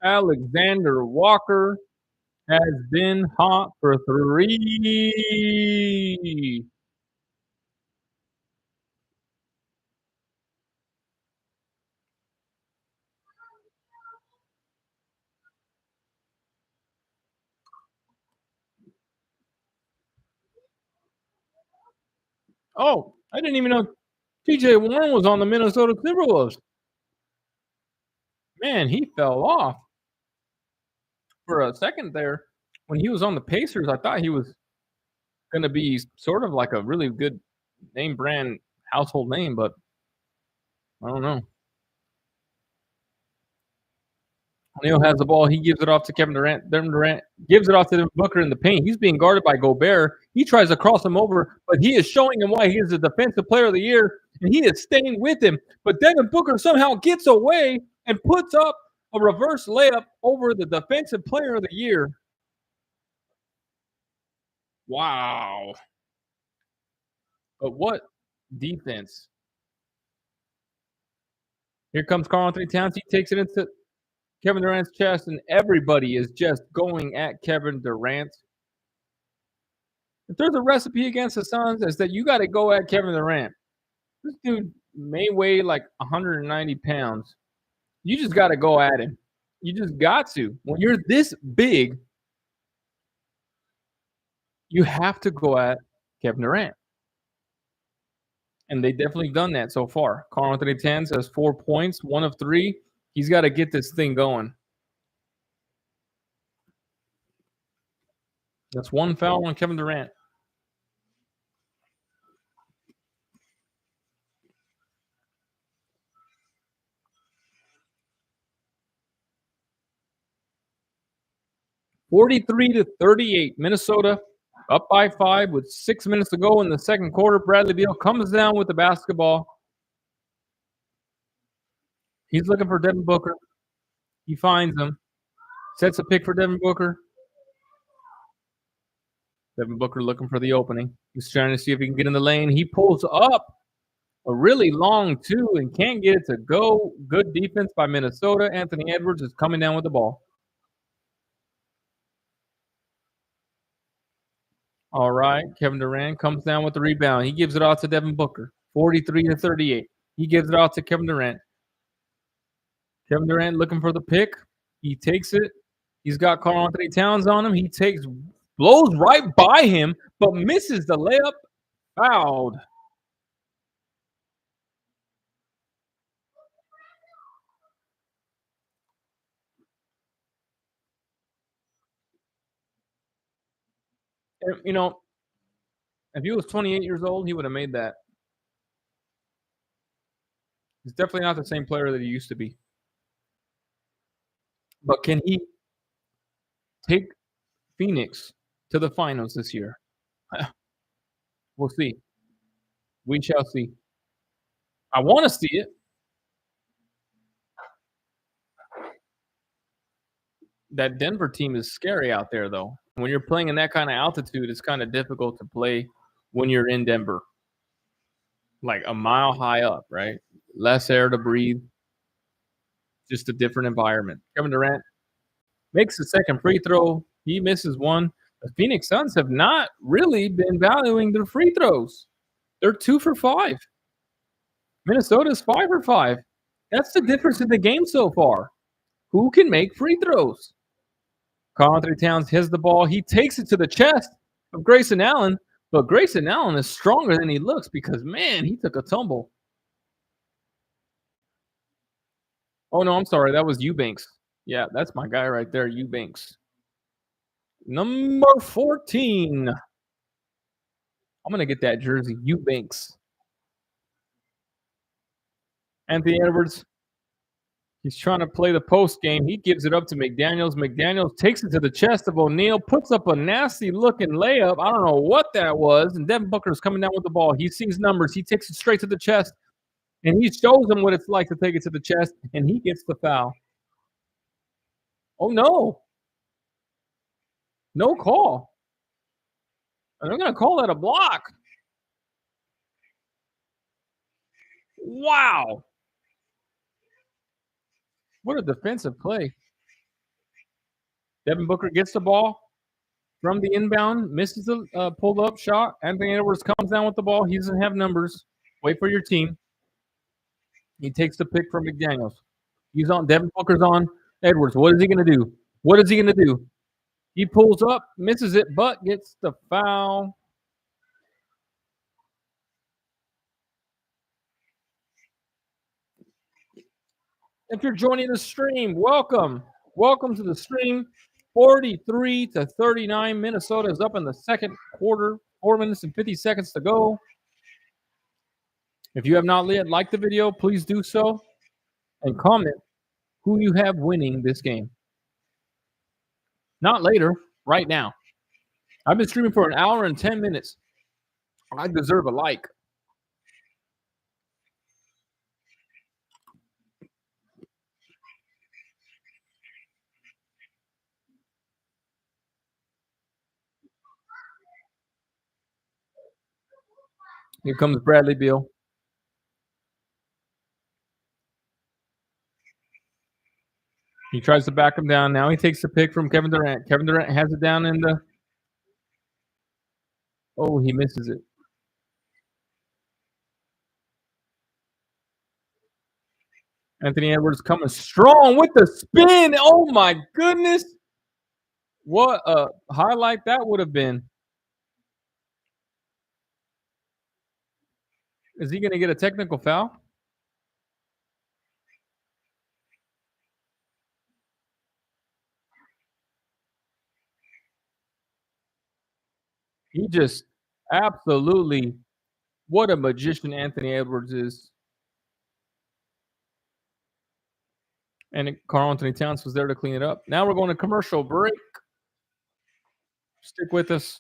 Alexander Walker has been hot for 3. Oh, I didn't even know TJ Warren was on the Minnesota Timberwolves. Man, he fell off for a second there. When he was on the Pacers, I thought he was gonna be sort of like a really good name brand household name, but I don't know. O'Neal has the ball. He gives it off to Kevin Durant. Kevin Durant gives it off to Devin Booker in the paint. He's being guarded by Gobert. He tries to cross him over, but he is showing him why he is the defensive player of the year, and he is staying with him. But Devin Booker somehow gets away and puts up a reverse layup over the defensive player of the year. Wow. But what defense. Here comes Karl Anthony Towns. He takes it into Kevin Durant's chest, and everybody is just going at Kevin Durant. If there's a recipe against the Suns, is that you got to go at Kevin Durant. This dude may weigh like 190 pounds. You just got to go at him. You just got to. When you're this big, you have to go at Kevin Durant. And they definitely done that so far. Karl Anthony Towns has 4 points, 1 of 3. He's got to get this thing going. That's 1 foul on Kevin Durant. (43-38). Minnesota up by 5 with 6 minutes to go in the second quarter. Bradley Beal comes down with the basketball. He's looking for Devin Booker. He finds him. Sets a pick for Devin Booker. Devin Booker looking for the opening. He's trying to see if he can get in the lane. He pulls up a really long 2 and can't get it to go. Good defense by Minnesota. Anthony Edwards is coming down with the ball. All right. Kevin Durant comes down with the rebound. He gives it off to Devin Booker. 43-38. He gives it off to Kevin Durant. Kevin Durant looking for the pick. He takes it. He's got Karl Anthony Towns on him. He blows right by him, but misses the layup. Fouled. You know, if he was 28 years old, he would have made that. He's definitely not the same player that he used to be. But can he take Phoenix to the finals this year? We'll see. We shall see. I want to see it. That Denver team is scary out there, though. When you're playing in that kind of altitude, it's kind of difficult to play when you're in Denver. Like a mile high up, right? Less air to breathe. Just a different environment. Kevin Durant makes the second free throw. He misses one. The Phoenix Suns have not really been valuing their free throws. They're 2 for 5. Minnesota's 5 for 5. That's the difference in the game so far. Who can make free throws? Karl Anthony Towns has the ball. He takes it to the chest of Grayson Allen, but Grayson Allen is stronger than he looks because, man, he took a tumble. Oh, no, I'm sorry. That was Eubanks. Yeah, that's my guy right there, Eubanks. Number 14. I'm going to get that jersey, Eubanks. Anthony Edwards, he's trying to play the post game. He gives it up to McDaniels. McDaniels takes it to the chest of O'Neal, puts up a nasty-looking layup. I don't know what that was. And Devin Booker is coming down with the ball. He sees numbers. He takes it straight to the chest, and he shows him what it's like to take it to the chest, and he gets the foul. Oh, no. No call. And they're going to call that a block. Wow. What a defensive play. Devin Booker gets the ball from the inbound, misses the pulled up shot. Anthony Edwards comes down with the ball. He doesn't have numbers. Wait for your team. He takes the pick from McDaniels. He's on. Devin Booker's on Edwards. What is he going to do? What is he going to do? He pulls up, misses it, but gets the foul. If you're joining the stream, welcome. Welcome to the stream. 43-39. Minnesota is up in the second quarter. 4 minutes and 50 seconds to go. If you have not yet liked the video, please do so. And comment who you have winning this game. Not later, right now. I've been streaming for an hour and 10 minutes. I deserve a like. Here comes Bradley Beal. He tries to back him down. Now he takes the pick from Kevin Durant. Kevin Durant has it down in the... Oh, he misses it. Anthony Edwards coming strong with the spin. Oh, my goodness. What a highlight that would have been. Is he going to get a technical foul? He just absolutely, what a magician Anthony Edwards is. And Karl Anthony Towns was there to clean it up. Now we're going to commercial break. Stick with us.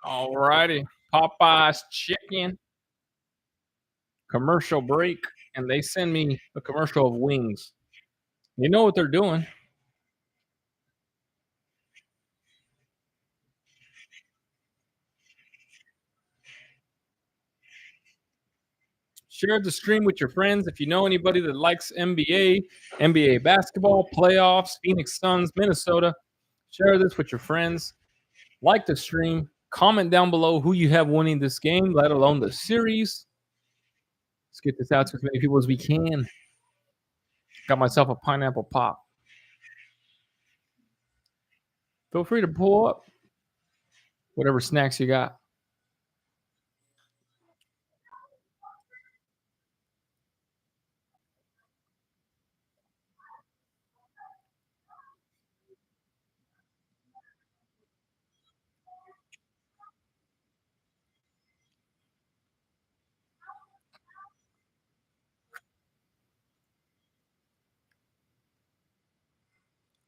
All righty. Popeye's chicken. Commercial break. And they send me a commercial of wings. You know what they're doing. Share the stream with your friends. If you know anybody that likes NBA basketball, playoffs, Phoenix Suns, Minnesota, share this with your friends. Like the stream. Comment down below who you have winning this game, let alone the series. Let's get this out to as many people as we can. Got myself a pineapple pop. Feel free to pull up whatever snacks you got.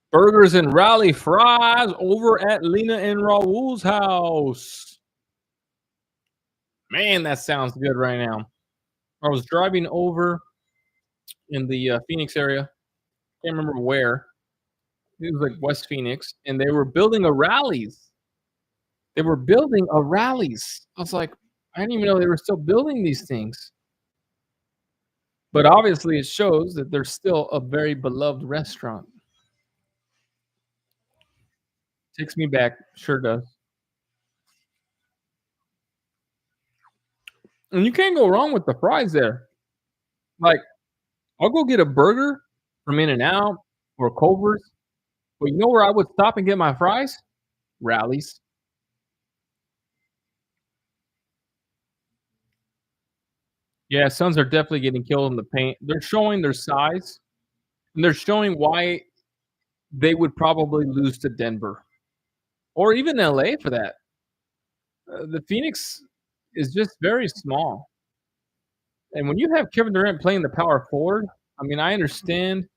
Burgers and Rally Fries over at Lena and Raul's house. Man, that sounds good right now. I was driving over in the Phoenix area. Can't remember where. It was like West Phoenix, and they were building a Rallies. They were building a Rallies. I was like, I didn't even know they were still building these things. But obviously, it shows that there's still a very beloved restaurant. Takes me back, sure does. And you can't go wrong with the fries there. Like, I'll go get a burger from In-N-Out or Culver's, But you know where I would stop and get my fries? Rallies. Yeah, Suns are definitely getting killed in the paint. They're showing their size, and they're showing why they would probably lose to Denver or even LA for that. The Phoenix is just very small. And when you have Kevin Durant playing the power forward, I mean, I understand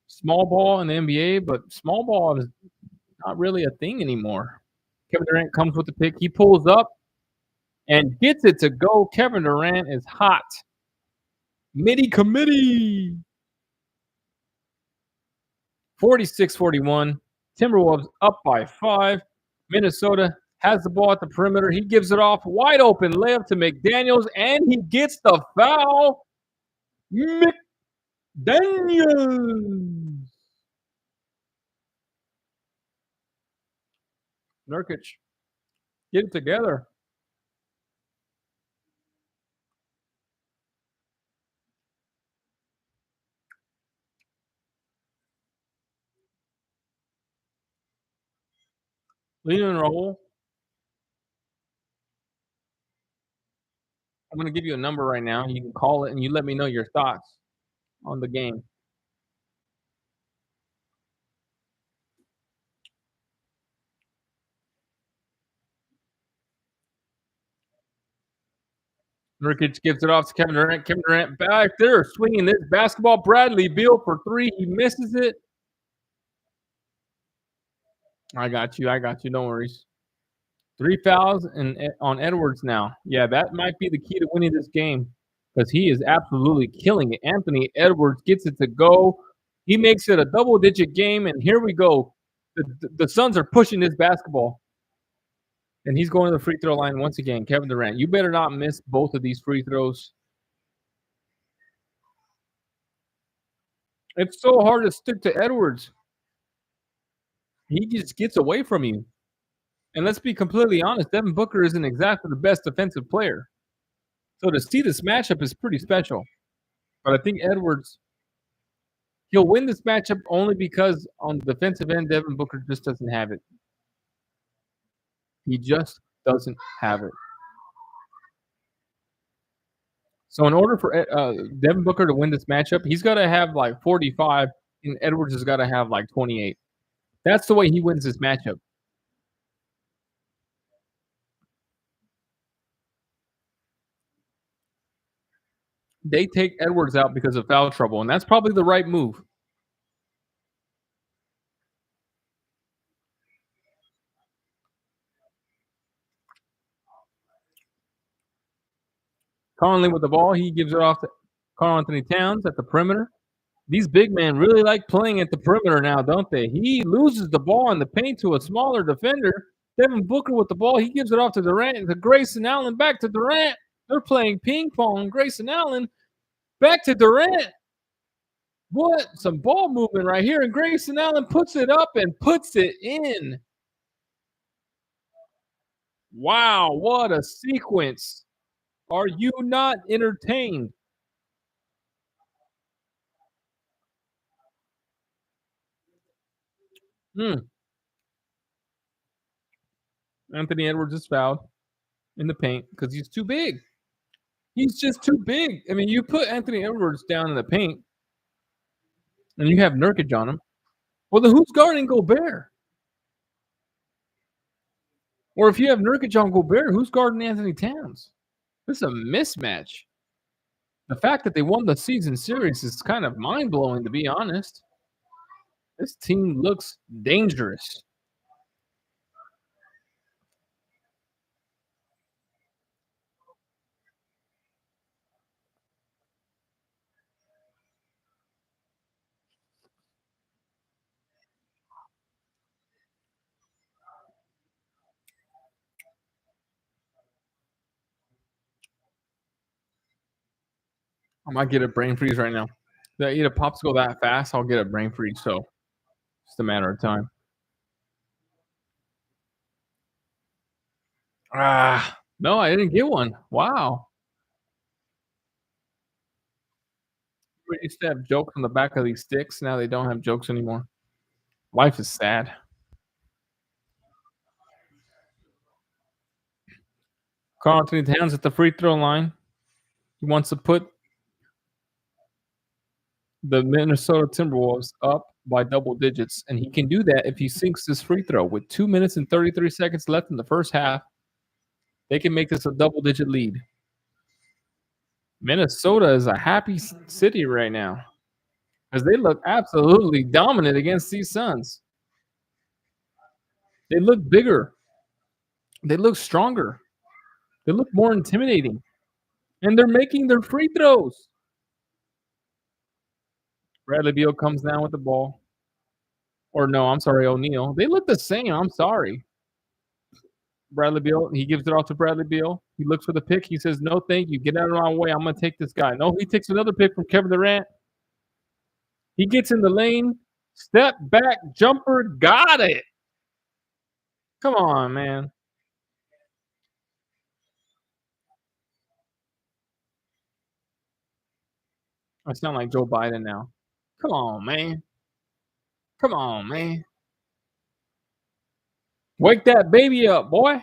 small ball in the NBA, but small ball is not really a thing anymore. Kevin Durant comes with the pick. He pulls up and gets it to go. Kevin Durant is hot. Midi committee. 46-41. Timberwolves up by 5. Minnesota has the ball at the perimeter. He gives it off. Wide open layup to McDaniels, and he gets the foul. McDaniels. Nurkic, get it together. Lean and roll. I'm going to give you a number right now. You can call it, and you let me know your thoughts on the game. Nurkic gives it off to Kevin Durant. Kevin Durant back there swinging this basketball. Bradley Beal for 3. He misses it. I got you. I got you. No worries. 3 fouls and on Edwards now. Yeah, that might be the key to winning this game because he is absolutely killing it. Anthony Edwards gets it to go. He makes it a double-digit game, and here we go. The Suns are pushing this basketball, and he's going to the free throw line once again. Kevin Durant, you better not miss both of these free throws. It's so hard to stick to Edwards. He just gets away from you. And let's be completely honest, Devin Booker isn't exactly the best defensive player. So to see this matchup is pretty special. But I think Edwards, he'll win this matchup only because on the defensive end, Devin Booker just doesn't have it. He just doesn't have it. So in order for Devin Booker to win this matchup, he's got to have like 45, and Edwards has got to have like 28. That's the way he wins this matchup. They take Edwards out because of foul trouble, and that's probably the right move. Conley with the ball. He gives it off to Karl-Anthony Towns at the perimeter. These big men really like playing at the perimeter now, don't they? He loses the ball in the paint to a smaller defender. Devin Booker with the ball. He gives it off to Durant, to Grayson Allen, back to Durant. They're playing ping pong. Grayson Allen, back to Durant. What? Some ball movement right here. And Grayson Allen puts it up and puts it in. Wow, what a sequence. Are you not entertained? Anthony Edwards is fouled in the paint because he's too big. He's just too big. I mean, you put Anthony Edwards down in the paint and you have Nurkic on him. Well, then who's guarding Gobert? Or if you have Nurkic on Gobert, who's guarding Anthony Towns? This is a mismatch. The fact that they won the season series is kind of mind-blowing, to be honest. This team looks dangerous. I might get a brain freeze right now. If I eat a popsicle that fast, I'll get a brain freeze. So it's a matter of time. No, I didn't get one. Wow. We used to have jokes on the back of these sticks. Now they don't have jokes anymore. Life is sad. Karl Anthony Towns at the free throw line. He wants to put the Minnesota Timberwolves up by double digits, and he can do that if he sinks this free throw. With 2 minutes and 33 seconds left in the first half, they can make this a double-digit lead. Minnesota is a happy city right now because they look absolutely dominant against these Suns. They look bigger. They look stronger. They look more intimidating, and they're making their free throws. Bradley Beal comes down with the ball. Or no, I'm sorry, O'Neal. They look the same. I'm sorry. Bradley Beal, he gives it off to Bradley Beal. He looks for the pick. He says, "No, thank you. Get out of my way. I'm going to take this guy." No, he takes another pick from Kevin Durant. He gets in the lane. Step back jumper. Got it. Come on, man. I sound like Joe Biden now. Come on, man. Come on, man. Wake that baby up, boy.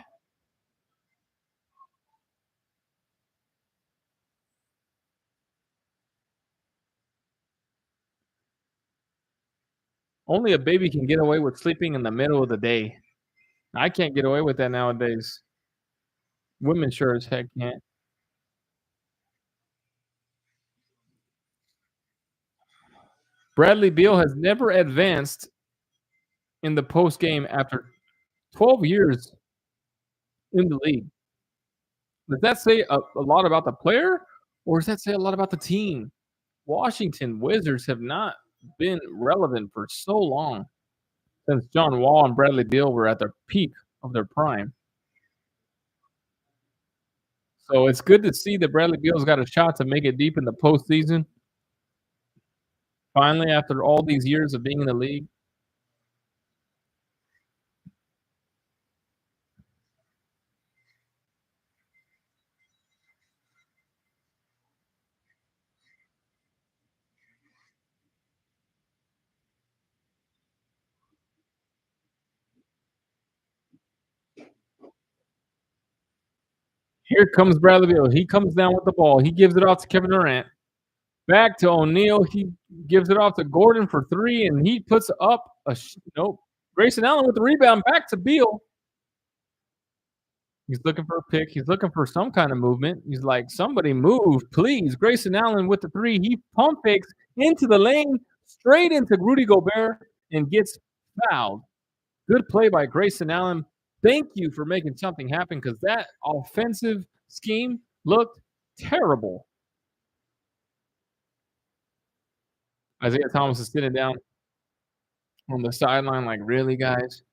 Only a baby can get away with sleeping in the middle of the day. I can't get away with that nowadays. Women sure as heck can't. Bradley Beal has never advanced in the post game after 12 years in the league. Does that say a lot about the player, or does that say a lot about the team? Washington Wizards have not been relevant for so long since John Wall and Bradley Beal were at their peak of their prime. So it's good to see that Bradley Beal's got a shot to make it deep in the postseason. Finally, after all these years of being in the league, here comes Bradley Beal. He comes down with the ball. He gives it off to Kevin Durant. Back to O'Neal. He gives it off to Gordon for three, and he puts up a nope. Grayson Allen with the rebound. Back to Beal. He's looking for a pick. He's looking for some kind of movement. He's like, somebody move, please. Grayson Allen with the three. He pump fakes into the lane, straight into Rudy Gobert, and gets fouled. Good play by Grayson Allen. Thank you for making something happen because that offensive scheme looked terrible. Isaiah Thomas is sitting down on the sideline like, really, guys?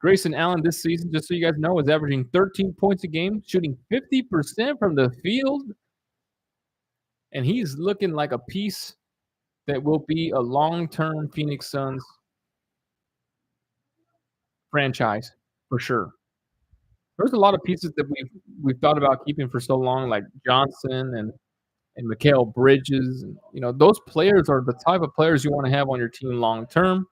Grayson Allen this season, just so you guys know, is averaging 13 points a game, shooting 50% from the field, and he's looking like a piece that will be a long-term Phoenix Suns franchise for sure. There's a lot of pieces that we've thought about keeping for so long, like Johnson and Mikal Bridges. And, you know, those players are the type of players you want to have on your team long term.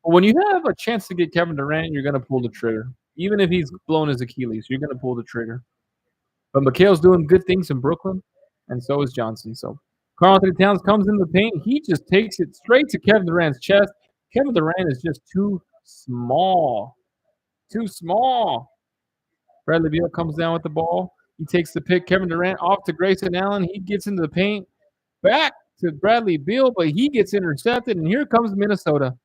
But when you have a chance to get Kevin Durant, you're going to pull the trigger. Even if he's blown his Achilles, you're going to pull the trigger. But Mikal's doing good things in Brooklyn, and so is Johnson. So Karl Anthony Towns comes in the paint. He just takes it straight to Kevin Durant's chest. Kevin Durant is just too small. Too small. Bradley Beal comes down with the ball. He takes the pick. Kevin Durant off to Grayson Allen. He gets into the paint. Back to Bradley Beal, but he gets intercepted. And here comes Minnesota.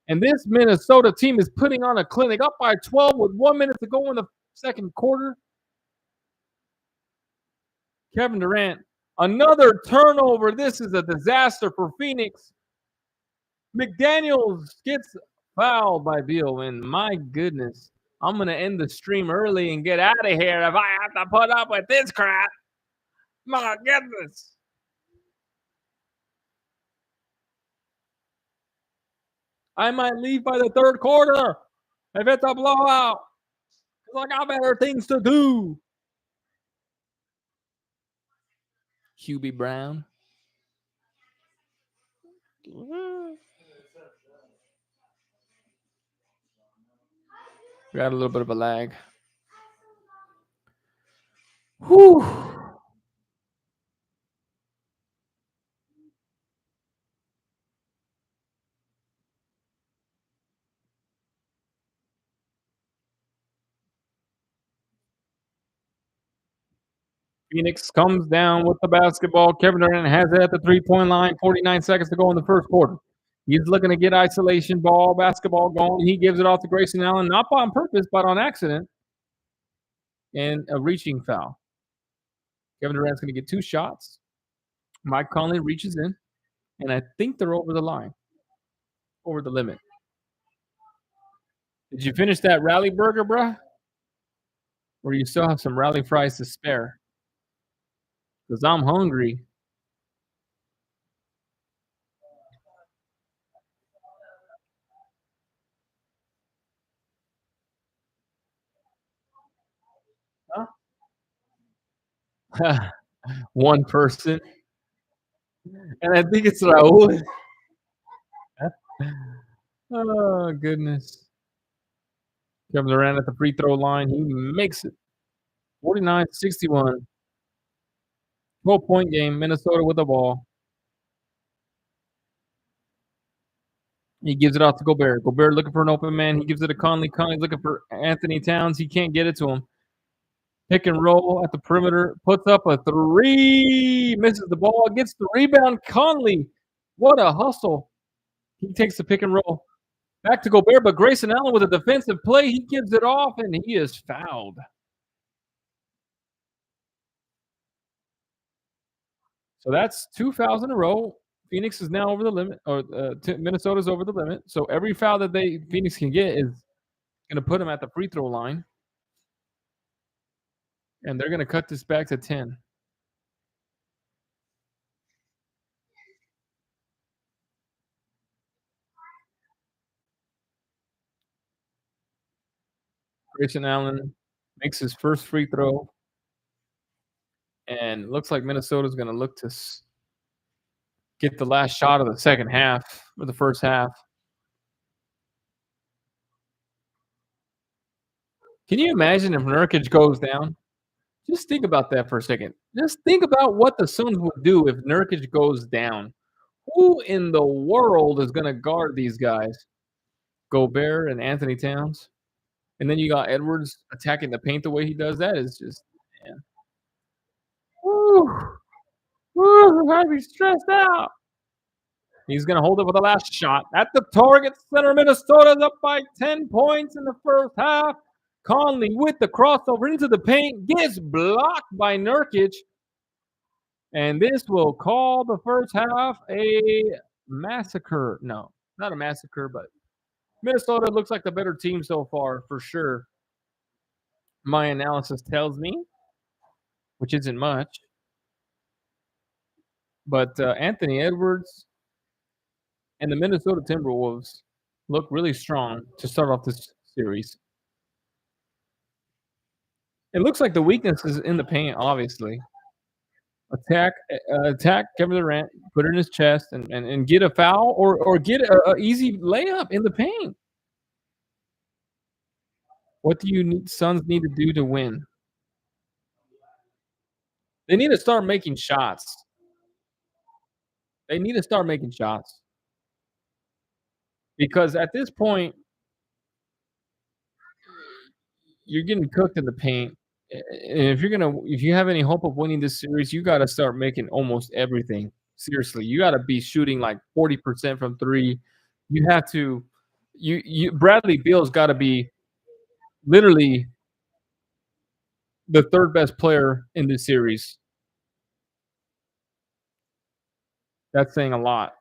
And this Minnesota team is putting on a clinic, up by 12 with 1 minute to go in the second quarter. Kevin Durant, another turnover. This is a disaster for Phoenix. McDaniels gets fouled by Beal, and my goodness, I'm going to end the stream early and get out of here if I have to put up with this crap. My goodness. I might leave by the third quarter if it's a blowout because I got better things to do. Hubie Brown. We got a little bit of a lag. Whew. Phoenix comes down with the basketball. Kevin Durant has it at the 3-point line. 49 seconds to go in the first quarter. He's looking to get isolation basketball going. He gives it off to Grayson Allen, not on purpose, but on accident, and a reaching foul. Kevin Durant's going to get 2 shots. Mike Conley reaches in, and I think they're over the line, over the limit. Did you finish that rally burger, bruh? Or you still have some rally fries to spare? Because I'm hungry. Huh? One person, and I think it's Raul. Oh, goodness. Kevin Durant at the free throw line. He makes it 49-61. 12-point game. Minnesota with the ball. He gives it out to Gobert. Gobert looking for an open man. He gives it to Conley. Conley's looking for Anthony Towns. He can't get it to him. Pick and roll at the perimeter. Puts up a 3. Misses the ball. Gets the rebound. Conley. What a hustle. He takes the pick and roll. Back to Gobert, but Grayson Allen with a defensive play. He gives it off, and he is fouled. So that's 2 fouls in a row. Phoenix is now over the limit, or Minnesota's over the limit. So every foul that Phoenix can get is going to put them at the free throw line, and they're going to cut this back to 10. Grayson Allen makes his first free throw, and looks like Minnesota's going to look to get the last shot of the second half or the first half. Can you imagine if Nurkic goes down? Just think about that for a second. Just think about what the Suns would do if Nurkic goes down. Who in the world is going to guard these guys? Gobert and Anthony Towns? And then you got Edwards attacking the paint the way he does. That is just, man. Woo! Woo! I'd be stressed out. He's going to hold it for the last shot. At the target center, Minnesota's up by 10 points in the first half. Conley with the crossover into the paint gets blocked by Nurkic. And this will call the first half a massacre. No, not a massacre, but Minnesota looks like the better team so far, for sure. My analysis tells me, which isn't much. But Anthony Edwards and the Minnesota Timberwolves look really strong to start off this series. It looks like the weakness is in the paint, obviously. Attack Kevin Durant, put it in his chest, and get a foul or get a easy layup in the paint. What do Suns need to do to win? They need to start making shots. They need to start making shots. Because at this point, you're getting cooked in the paint. And if you have any hope of winning this series, you gotta start making almost everything. Seriously, you gotta be shooting like 40% from 3. You have to Bradley Beal's gotta be literally the 3rd best player in this series. That's saying a lot.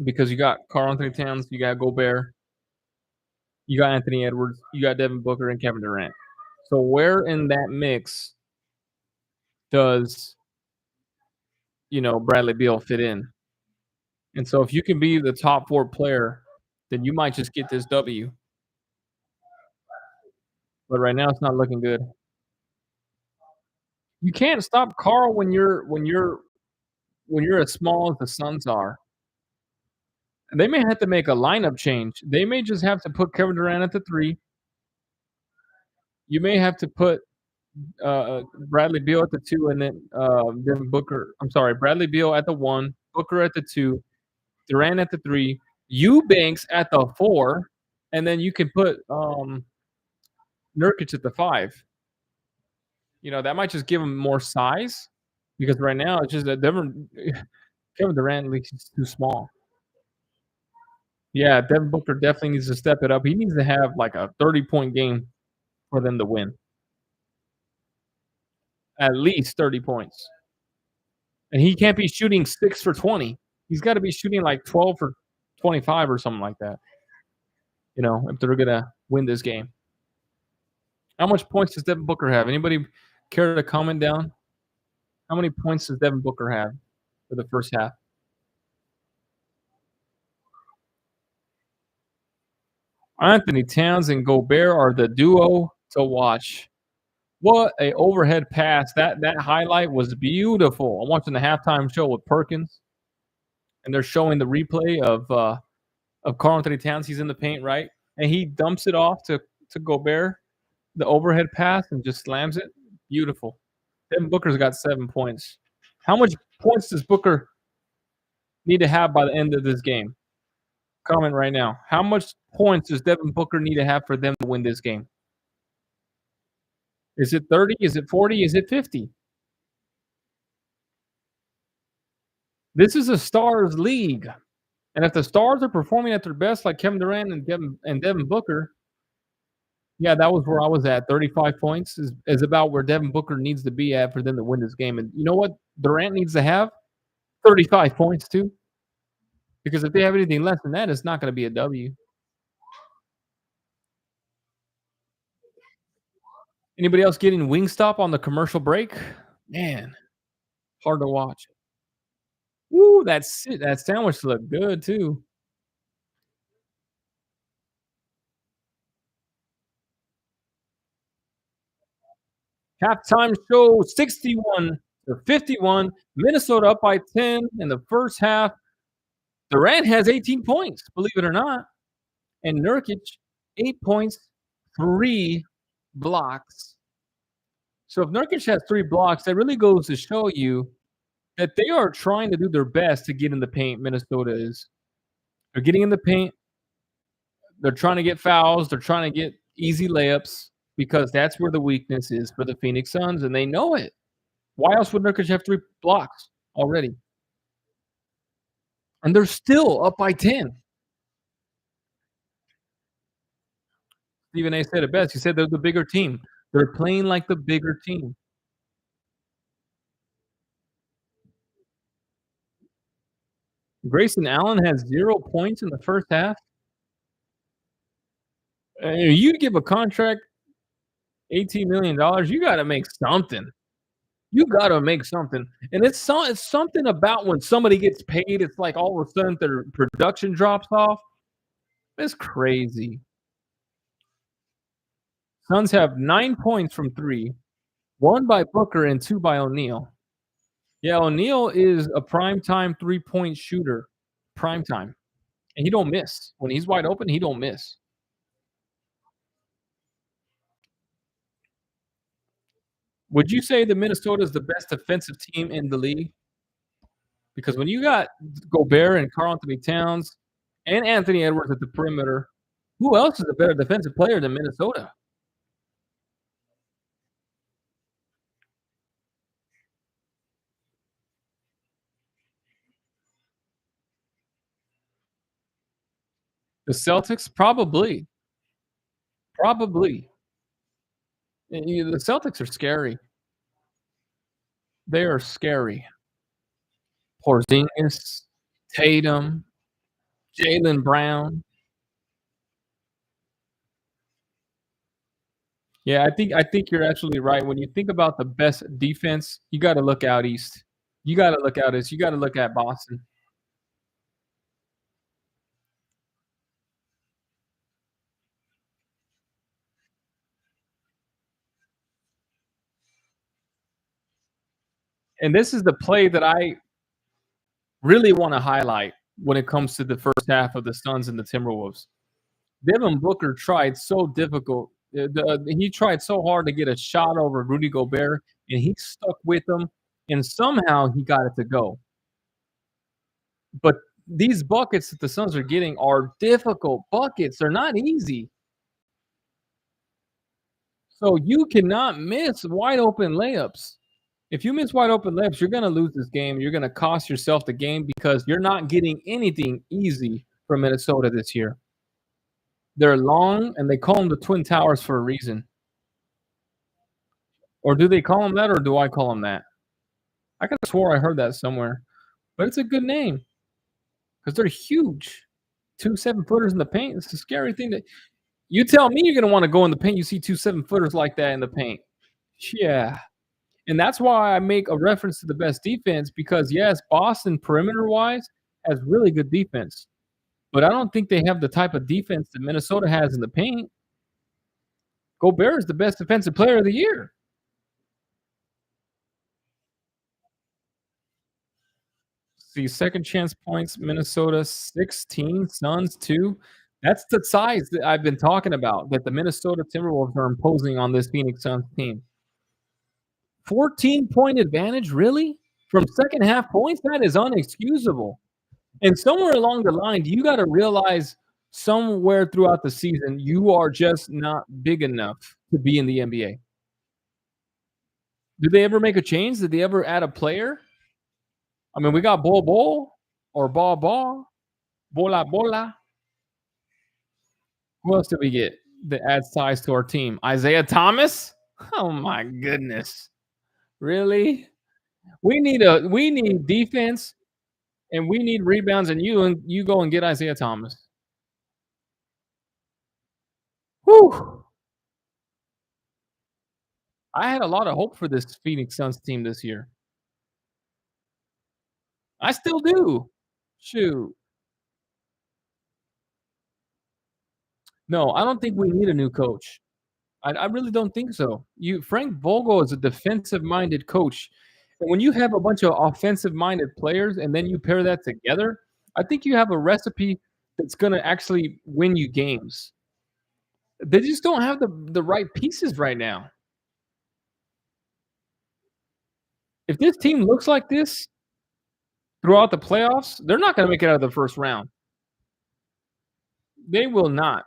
Because you got Karl-Anthony Towns, you got Gobert, you got Anthony Edwards, you got Devin Booker and Kevin Durant. So where in that mix does Bradley Beal fit in? And so if you can be the top 4 player, then you might just get this W. But right now it's not looking good. You can't stop Karl when you're as small as the Suns are. They may have to make a lineup change. They may just have to put Kevin Durant at the 3. You may have to put, Bradley Beal at the 2 and then Booker I'm sorry, Bradley Beal at the 1, Booker at the 2, Durant at the 3, Eubanks at the 4, and then you can put, Nurkic at the 5. That might just give him more size because right now it's just that Kevin Durant looks too small. Yeah, Devin Booker definitely needs to step it up. He needs to have like a 30-point game for them to win. At least 30 points. And he can't be shooting 6 for 20. He's got to be shooting like 12 for 25 or something like that, if they're going to win this game. How much points does Devin Booker have? Anybody care to comment down? How many points does Devin Booker have for the first half? Anthony Towns and Gobert are the duo to watch. What a overhead pass. That highlight was beautiful. I'm watching the halftime show with Perkins, and they're showing the replay of Karl Anthony Towns. He's in the paint, right? And he dumps it off to Gobert, the overhead pass, and just slams it. Beautiful. Devin Booker's got 7 points. How much points does Booker need to have by the end of this game? Comment right now. How much points does Devin Booker need to have for them to win this game? Is it 30? Is it 40? Is it 50? This is a stars league. And if the stars are performing at their best, like Kevin Durant and Devin Booker, yeah, that was where I was at. 35 points is about where Devin Booker needs to be at for them to win this game. And you know what Durant needs to have? 35 points too. Because if they have anything less than that, it's not going to be a W. Anybody else getting Wingstop on the commercial break? Man, hard to watch. Woo, that sandwich looked good too. Halftime show 61-51. Minnesota up by 10 in the first half. Durant has 18 points, believe it or not. And Nurkic, 8 points, 3 blocks. So if Nurkic has 3 blocks, that really goes to show you that they are trying to do their best to get in the paint. Minnesota is. They're getting in the paint. They're trying to get fouls. They're trying to get easy layups because that's where the weakness is for the Phoenix Suns, and they know it. Why else would Nurkic have 3 blocks already? And they're still up by 10. Stephen A. said it best. He said they're the bigger team. They're playing like the bigger team. Grayson Allen has 0 points in the first half. You give a contract $18 million, you got to make something. You got to make something. And it's something about when somebody gets paid, it's like all of a sudden their production drops off. It's crazy. Suns have 9 points from 3, 1 by Booker and 2 by O'Neal. Yeah, O'Neal is a primetime three-point shooter. Primetime. And he don't miss. When he's wide open, he don't miss. Would you say that Minnesota is the best defensive team in the league? Because when you got Gobert and Karl Anthony Towns and Anthony Edwards at the perimeter, who else is a better defensive player than Minnesota? The Celtics? Probably. Probably. The Celtics are scary. They are scary. Porzingis, Tatum, Jaylen Brown. Yeah, I think you're absolutely right. When you think about the best defense, you gotta look out east. You gotta look out east. You gotta look at Boston. And this is the play that I really wanna highlight. when it comes to the first half of the Suns and the Timberwolves. Devin Booker tried so difficult. He tried so hard to get a shot over Rudy Gobert, and he stuck with him, and somehow he got it to go. But these buckets that the Suns are getting are difficult buckets. They're not easy. So you cannot miss wide open layups. If you miss wide open layups, you're going to lose this game. You're going to cost yourself the game because you're not getting anything easy from Minnesota this year. They're long, and they call them the Twin Towers for a reason. Or do they call them that, or do I call them that? I could have swore I heard that somewhere, but it's a good name because they're huge. 2 7-footers in the paint. It's a scary thing that you tell me you're going to want to go in the paint. You see 2 7-footers like that in the paint. Yeah. And that's why I make a reference to the best defense because, yes, Boston, perimeter-wise, has really good defense. But I don't think they have the type of defense that Minnesota has in the paint. Gobert is the best defensive player of the year. See, second chance points, Minnesota 16, Suns 2. That's the size that I've been talking about that the Minnesota Timberwolves are imposing on this Phoenix Suns team. 14-point advantage, really? From second half points? That is unexcusable. And somewhere along the line, you got to realize somewhere throughout the season, you are just not big enough to be in the NBA. Did they ever make a change? Did they ever add a player? I mean, we got Bol Bol or Ball Ball, Bola Bola. Who else did we get that adds size to our team? Isaiah Thomas? Oh my goodness. Really? We need defense and we need rebounds and you go and get Isaiah Thomas. Whew. I had a lot of hope for this Phoenix Suns team this year. I still do. Shoot. No, I don't think we need a new coach. I really don't think so. Frank Vogel is a defensive-minded coach, and when you have a bunch of offensive-minded players and then you pair that together, I think you have a recipe that's gonna actually win you games. They just don't have the right pieces right now. If this team looks like this throughout the playoffs, they're not gonna make it out of the first round. They will not.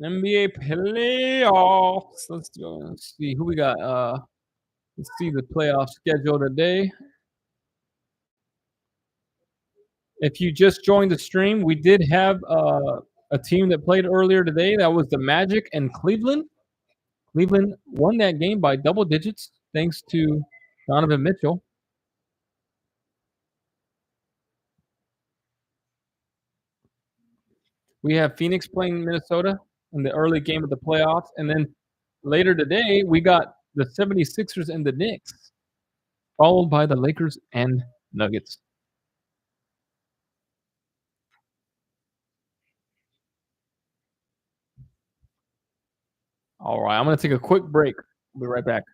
NBA playoffs. Let's go. Let's see who we got. Let's see the playoff schedule today. If you just joined the stream, we did have a team that played earlier today. That was the Magic and Cleveland. Cleveland won that game by double digits thanks to Donovan Mitchell. We have Phoenix playing Minnesota in the early game of the playoffs. And then later today, we got the 76ers and the Knicks, followed by the Lakers and Nuggets. All right, I'm going to take a quick break. We'll be right back.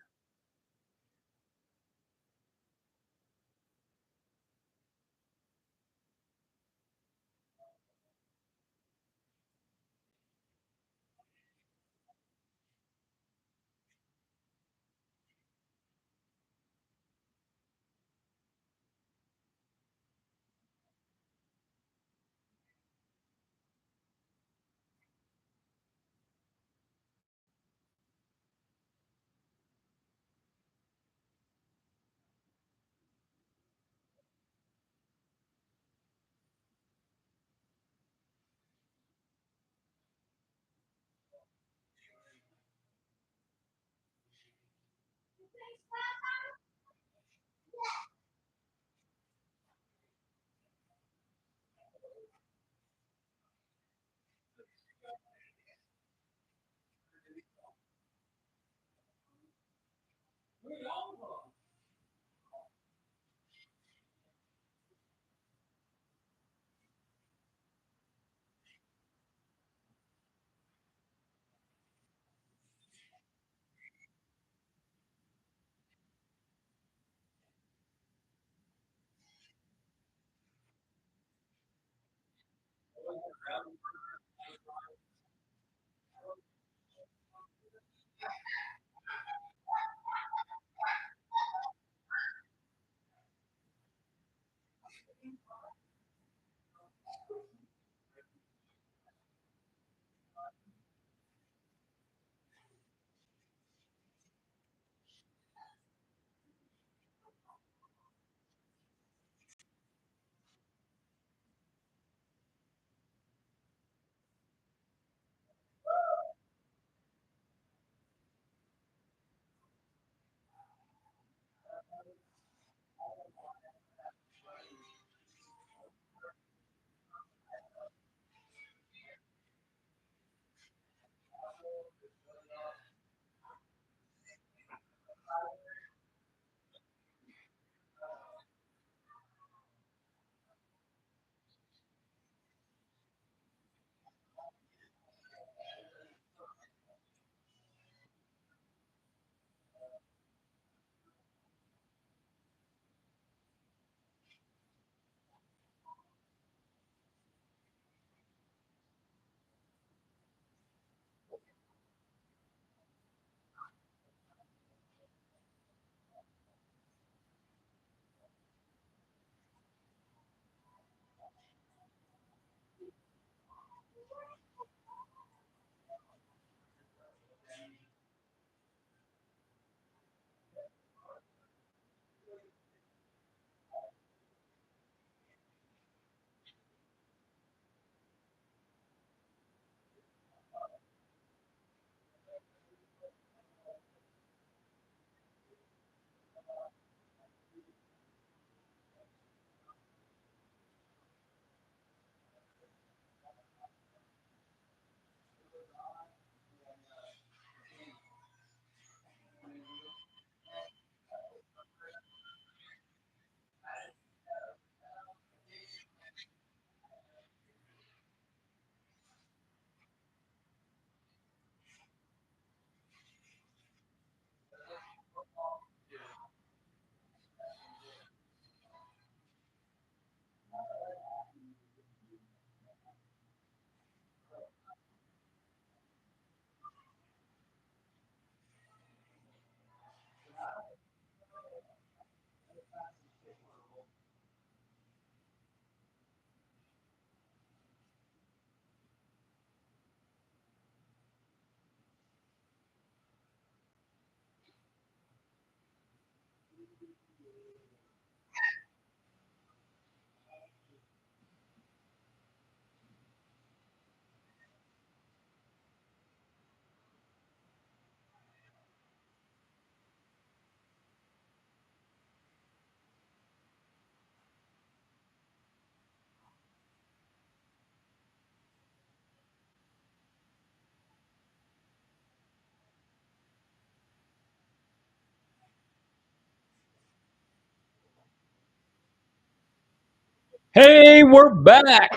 Hey, we're back.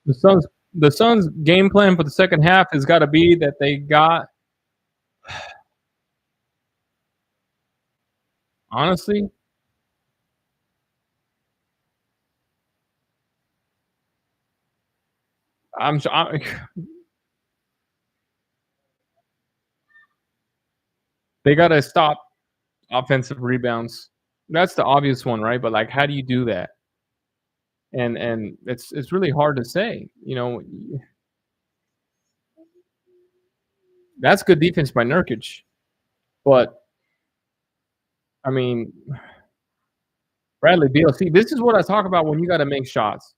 The Suns the Suns game plan for the second half has got to be that they got honestly, I they got to stop offensive rebounds. That's the obvious one, right? But like how do you do that? And it's really hard to say. That's good defense by Nurkic, but I mean, Bradley Beal. See, this is what I talk about when you got to make shots.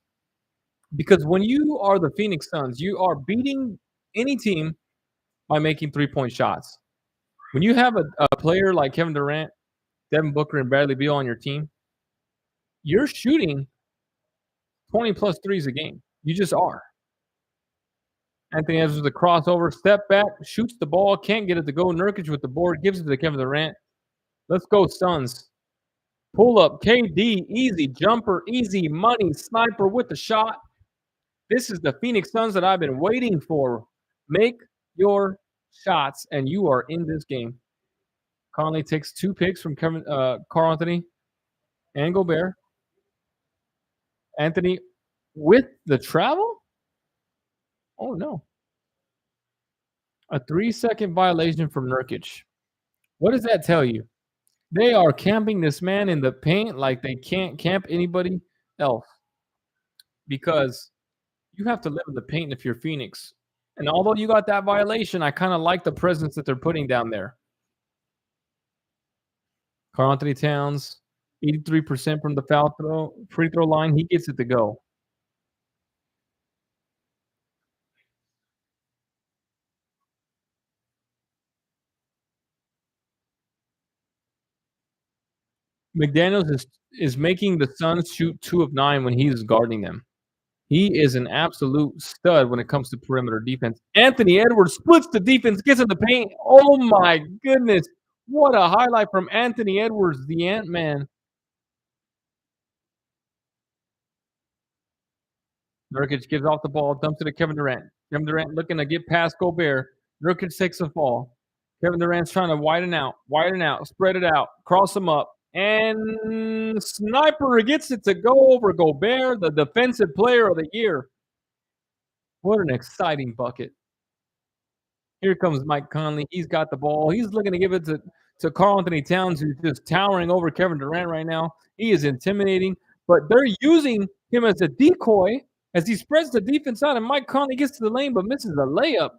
Because when you are the Phoenix Suns, you are beating any team by making 3-point shots. When you have a player like Kevin Durant, Devin Booker, and Bradley Beal on your team, you're shooting 20 plus threes a game. You just are. Anthony Edwards with a crossover, step back, shoots the ball, can't get it to go. Nurkic with the board, gives it to Kevin Durant. Let's go, Suns. Pull up KD, easy jumper, easy money, sniper with the shot. This is the Phoenix Suns that I've been waiting for. Make your shots, and you are in this game. Conley takes 2 picks from Carl Anthony and Gobert. Anthony with the travel? Oh, no. A 3-second violation from Nurkic. What does that tell you? They are camping this man in the paint like they can't camp anybody else because you have to live in the paint if you're Phoenix. And although you got that violation, I kind of like the presence that they're putting down there. Karl Anthony Towns, 83% from the free throw line. He gets it to go. McDaniels is making the Suns shoot 2 of 9 when he's guarding them. He is an absolute stud when it comes to perimeter defense. Anthony Edwards splits the defense, gets in the paint. Oh my goodness. What a highlight from Anthony Edwards, the Ant-Man. Nurkic gives off the ball, dumps it to Kevin Durant. Kevin Durant looking to get past Gobert. Nurkic takes a fall. Kevin Durant's trying to widen out, spread it out, cross him up. And Sniper gets it to go over Gobert, the defensive player of the year. What an exciting bucket. Here comes Mike Conley. He's got the ball. He's looking to give it to Karl Anthony Towns, who's just towering over Kevin Durant right now. He is intimidating, but they're using him as a decoy as he spreads the defense out, and Mike Conley gets to the lane but misses the layup.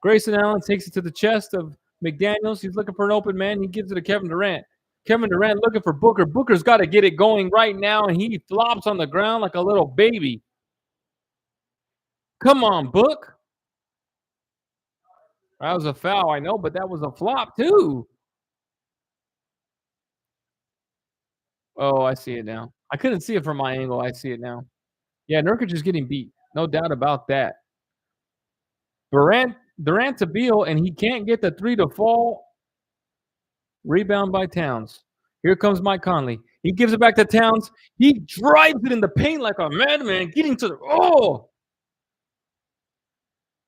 Grayson Allen takes it to the chest of McDaniels. He's looking for an open man. He gives it to Kevin Durant. Kevin Durant looking for Booker. Booker's got to get it going right now, and he flops on the ground like a little baby. Come on, Book. That was a foul, I know, but that was a flop too. Oh, I see it now. I couldn't see it from my angle. I see it now. Yeah, Nurkic is getting beat. No doubt about that. Durant to Beal, and he can't get the 3 to fall. Rebound by Towns. Here comes Mike Conley. He gives it back to Towns. He drives it in the paint like a madman, getting to the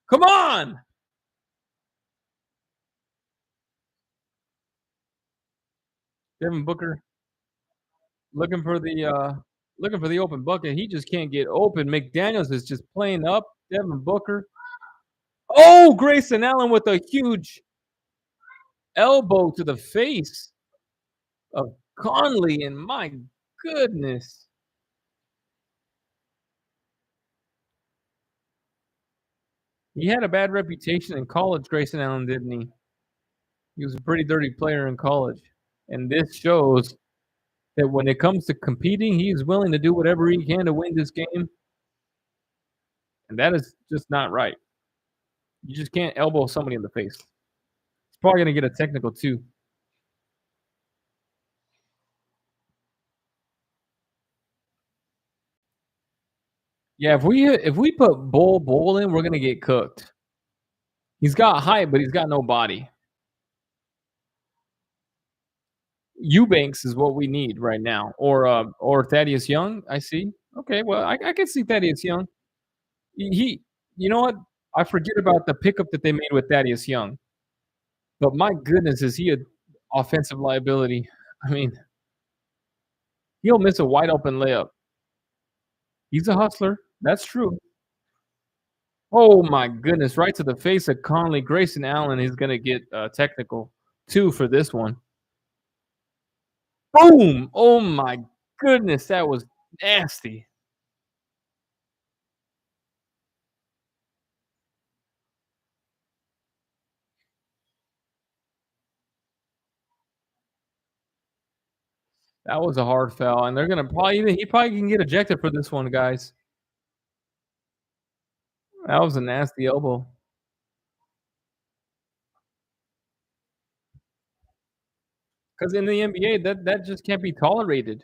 come on. Devin Booker looking for the open bucket. He just can't get open. McDaniels is just playing up. Devin Booker. Oh, Grayson Allen with a huge elbow to the face of Conley, and my goodness. He had a bad reputation in college, Grayson Allen, didn't he? He was a pretty dirty player in college. And this shows that when it comes to competing, he's willing to do whatever he can to win this game. And that is just not right. You just can't elbow somebody in the face. He's probably going to get a technical too. Yeah, if we put Bull in, we're going to get cooked. He's got height, but he's got no body. Eubanks is what we need right now, or Thaddeus Young. I see. Okay, well, I can see Thaddeus Young. You know what? I forget about the pickup that they made with Thaddeus Young. But my goodness, is he a offensive liability? I mean, he'll miss a wide open layup. He's a hustler. That's true. Oh my goodness, right to the face of Conley. Grayson Allen is going to get technical 2 for this one. Boom! Oh my goodness, that was nasty. That was a hard foul, and they're gonna he probably can get ejected for this one, guys. That was a nasty elbow. Because in the NBA, that just can't be tolerated.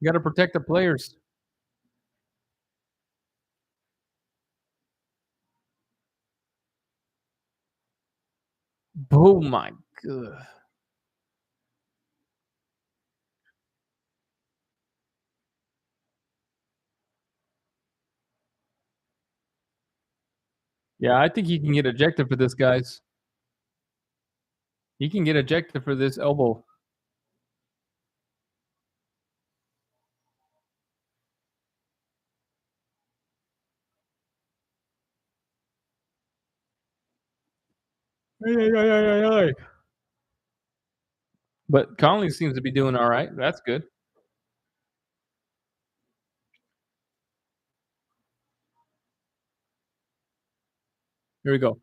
You got to protect the players. Oh my god. Yeah, I think he can get ejected for this, guys. He can get ejected for this elbow. Ay, ay, ay, ay, ay, ay. But Conley seems to be doing all right. That's good. Here we go.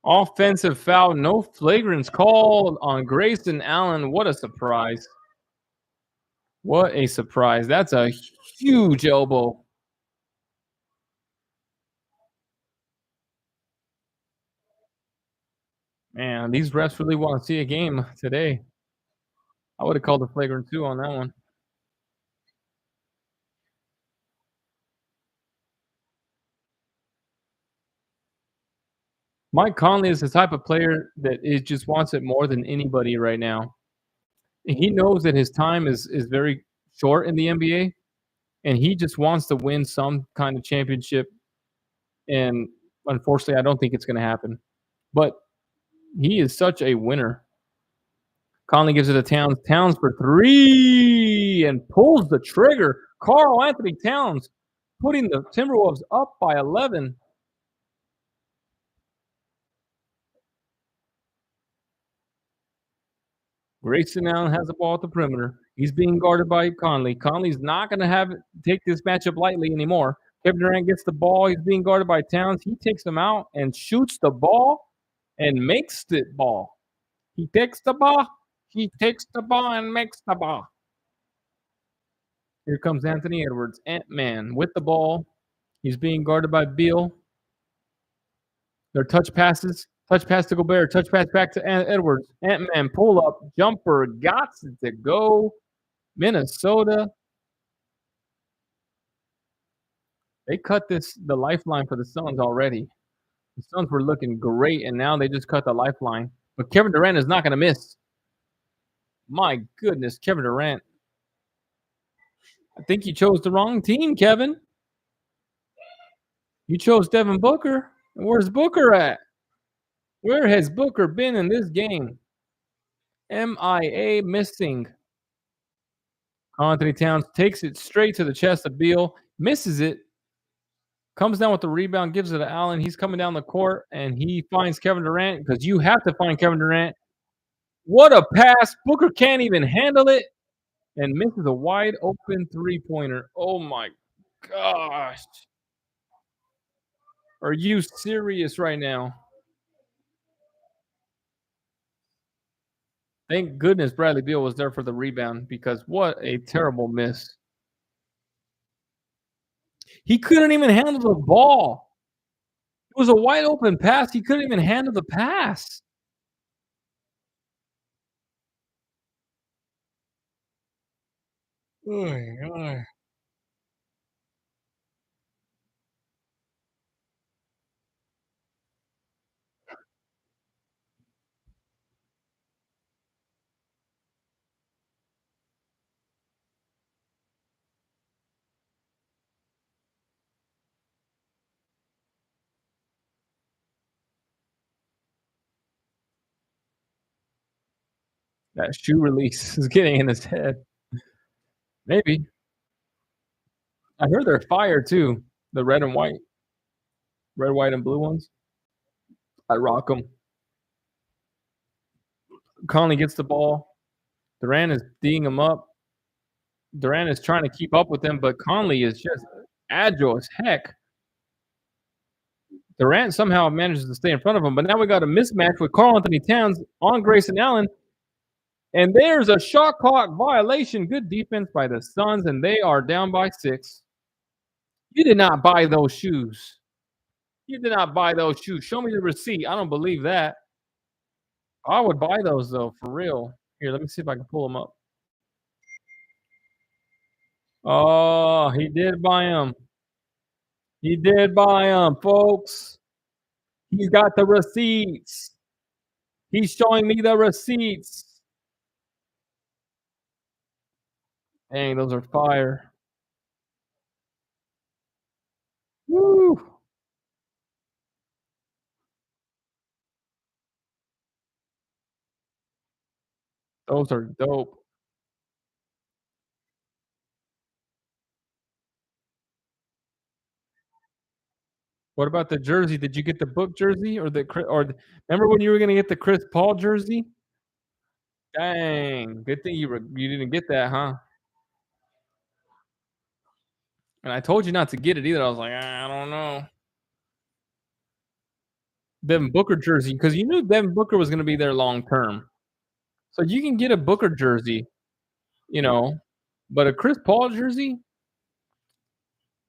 Offensive foul, no flagrants called on Grayson Allen. What a surprise. What a surprise. That's a huge elbow. Man, these refs really want to see a game today. I would have called a flagrant 2 on that one. Mike Conley is the type of player that is just wants it more than anybody right now. He knows that his time is very short in the NBA, and he just wants to win some kind of championship. And unfortunately, I don't think it's going to happen. But he is such a winner. Conley gives it to Towns. Towns for three and pulls the trigger. Carl Anthony Towns putting the Timberwolves up by 11. Grayson Allen has the ball at the perimeter. He's being guarded by Conley. Conley's not going to have take this matchup lightly anymore. Kevin Durant gets the ball. He's being guarded by Towns. He takes him out and shoots the ball and makes the ball. He takes the ball. He takes the ball and makes the ball. Here comes Anthony Edwards, Ant-Man, with the ball. He's being guarded by Beal. Their touch passes. Touch pass to Gobert. Touch pass back to Edwards. Ant-Man pull up. Jumper. Got to go. Minnesota. They cut the lifeline for the Suns already. The Suns were looking great, and now they just cut the lifeline. But Kevin Durant is not going to miss. My goodness, Kevin Durant. I think you chose the wrong team, Kevin. You chose Devin Booker. And where's Booker at? Where has Booker been in this game? MIA missing. Anthony Towns takes it straight to the chest of Beal, misses it, comes down with the rebound, gives it to Allen. He's coming down the court, and he finds Kevin Durant because you have to find Kevin Durant. What a pass. Booker can't even handle it and misses a wide open three-pointer. Oh, my gosh. Are you serious right now? Thank goodness Bradley Beal was there for the rebound because what a terrible miss. He couldn't even handle the ball. It was a wide open pass. He couldn't even handle the pass. Oy, oy. That shoe release is getting in his head. Maybe. I heard they're fire too. The red, white, and blue ones. I rock them. Conley gets the ball. Durant is D'ing him up. Durant is trying to keep up with him, but Conley is just agile as heck. Durant somehow manages to stay in front of him, but now we got a mismatch with Karl Anthony Towns on Grayson Allen. And there's a shot clock violation. Good defense by the Suns, and they are down by 6. You did not buy those shoes. You did not buy those shoes. Show me the receipt. I don't believe that. I would buy those though, for real. Here, let me see if I can pull them up. Oh, he did buy them. He did buy them, folks. He's got the receipts. He's showing me the receipts. Dang, those are fire. Woo! Those are dope. What about the jersey? Did you get the book jersey or the remember when you were gonna get the Chris Paul jersey? Dang, good thing you didn't get that, huh? And I told you not to get it either. I was like, I don't know. Devin Booker jersey because you knew Devin Booker was gonna be there long term. So you can get a Booker jersey, you know, but a Chris Paul jersey,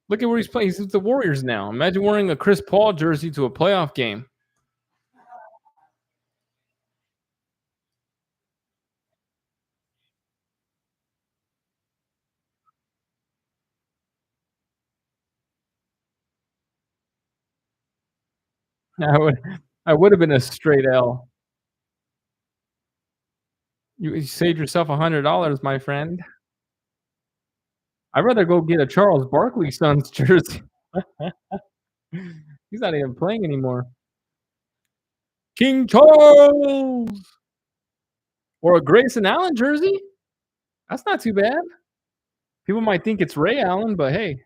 look at where he's playing. He's with the Warriors now. Imagine wearing a Chris Paul jersey to a playoff game. I would I would have been a straight L. You saved yourself $100, my friend. I'd rather go get a Charles Barkley Suns jersey. He's not even playing anymore. King Charles or a Grayson Allen jersey. That's not too bad. People might think it's Ray Allen, but hey,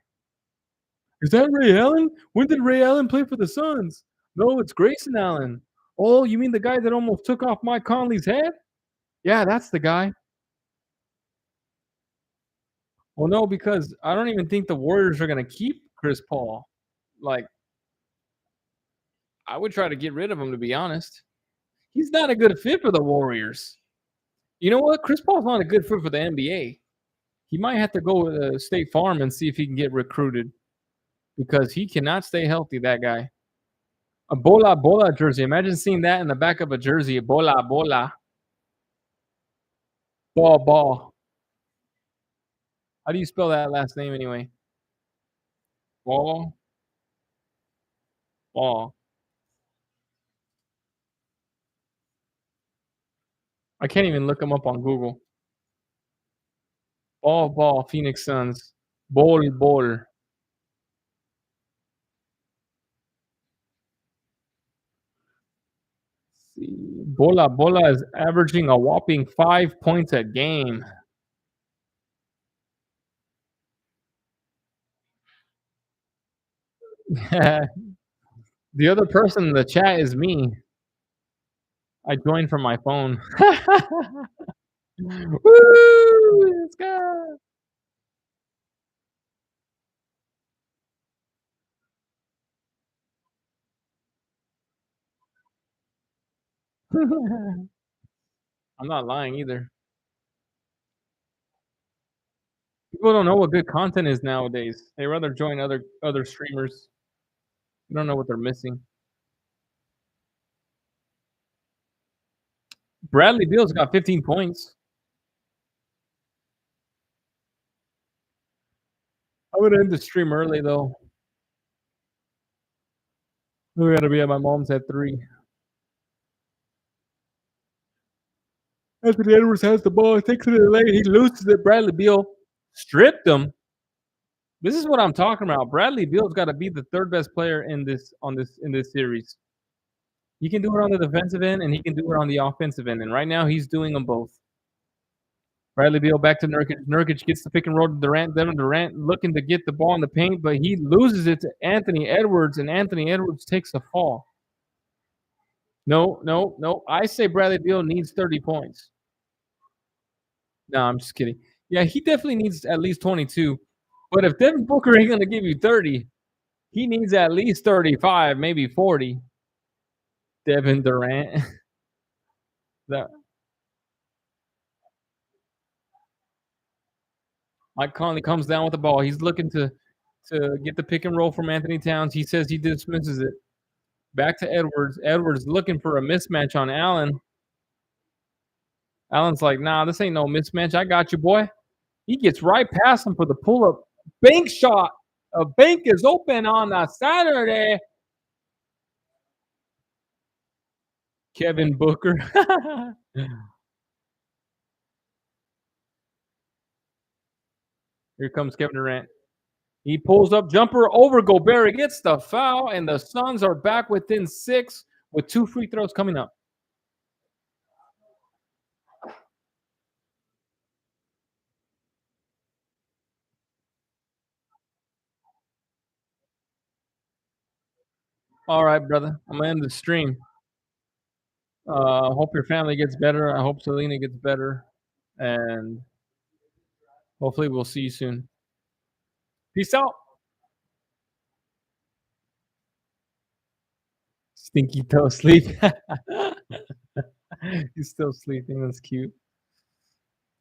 is that Ray Allen? When did Ray Allen play for the Suns? No, it's Grayson Allen. Oh, you mean the guy that almost took off Mike Conley's head? Yeah, that's the guy. Well, no, because I don't even think the Warriors are gonna keep Chris Paul. Like, I would try to get rid of him, to be honest. He's not a good fit for the Warriors. You know what? Chris Paul's not a good fit for the NBA. He might have to go to State Farm and see if he can get recruited because he cannot stay healthy, that guy. A Bola Bola jersey. Imagine seeing that in the back of a jersey. Bola Bola. Ball Ball. How do you spell that last name anyway? Ball Ball. I can't even look him up on Google. Ball Ball. Phoenix Suns. Bol Bol. See. Bola Bola is averaging a whopping 5 points a game. The other person in the chat is me. I joined from my phone. Woo! Let's go. I'm not lying either. People don't know what good content is nowadays. They rather join other streamers. You don't know what they're missing. Bradley Beal's got 15 points. I would end the stream early though. We gotta be at my mom's at 3. Anthony Edwards has the ball, takes it in the lane, he loses it. Bradley Beal stripped him. This is what I'm talking about. Bradley Beal's got to be the third best player in this series. He can do it on the defensive end and he can do it on the offensive end. And right now he's doing them both. Bradley Beal back to Nurkic. Nurkic gets the pick and roll to Durant. Devin Durant looking to get the ball in the paint, but he loses it to Anthony Edwards, and Anthony Edwards takes a fall. No, no, no. I say Bradley Beal needs 30 points. No, I'm just kidding. Yeah, he definitely needs at least 22. But if Devin Booker ain't going to give you 30, he needs at least 35, maybe 40. Devin Durant. that Mike Conley comes down with the ball. He's looking to get the pick and roll from Anthony Towns. He says he dismisses it. Back to Edwards. Edwards looking for a mismatch on Allen. Allen's like, nah, this ain't no mismatch. I got you, boy. He gets right past him for the pull-up bank shot. A bank is open on a Saturday. Kevin Booker. Here comes Kevin Durant. He pulls up jumper over Gobert, gets the foul, and the Suns are back within 6 with 2 free throws coming up. All right, brother. I'm gonna end the stream. Hope your family gets better. I hope Selena gets better, and hopefully we'll see you soon. Peace out. Stinky toe sleep. He's still sleeping. That's cute.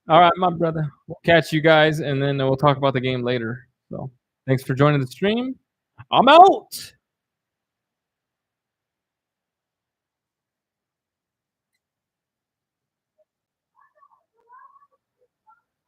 All right, my brother. We'll catch you guys, and then we'll talk about the game later. So, thanks for joining the stream. I'm out.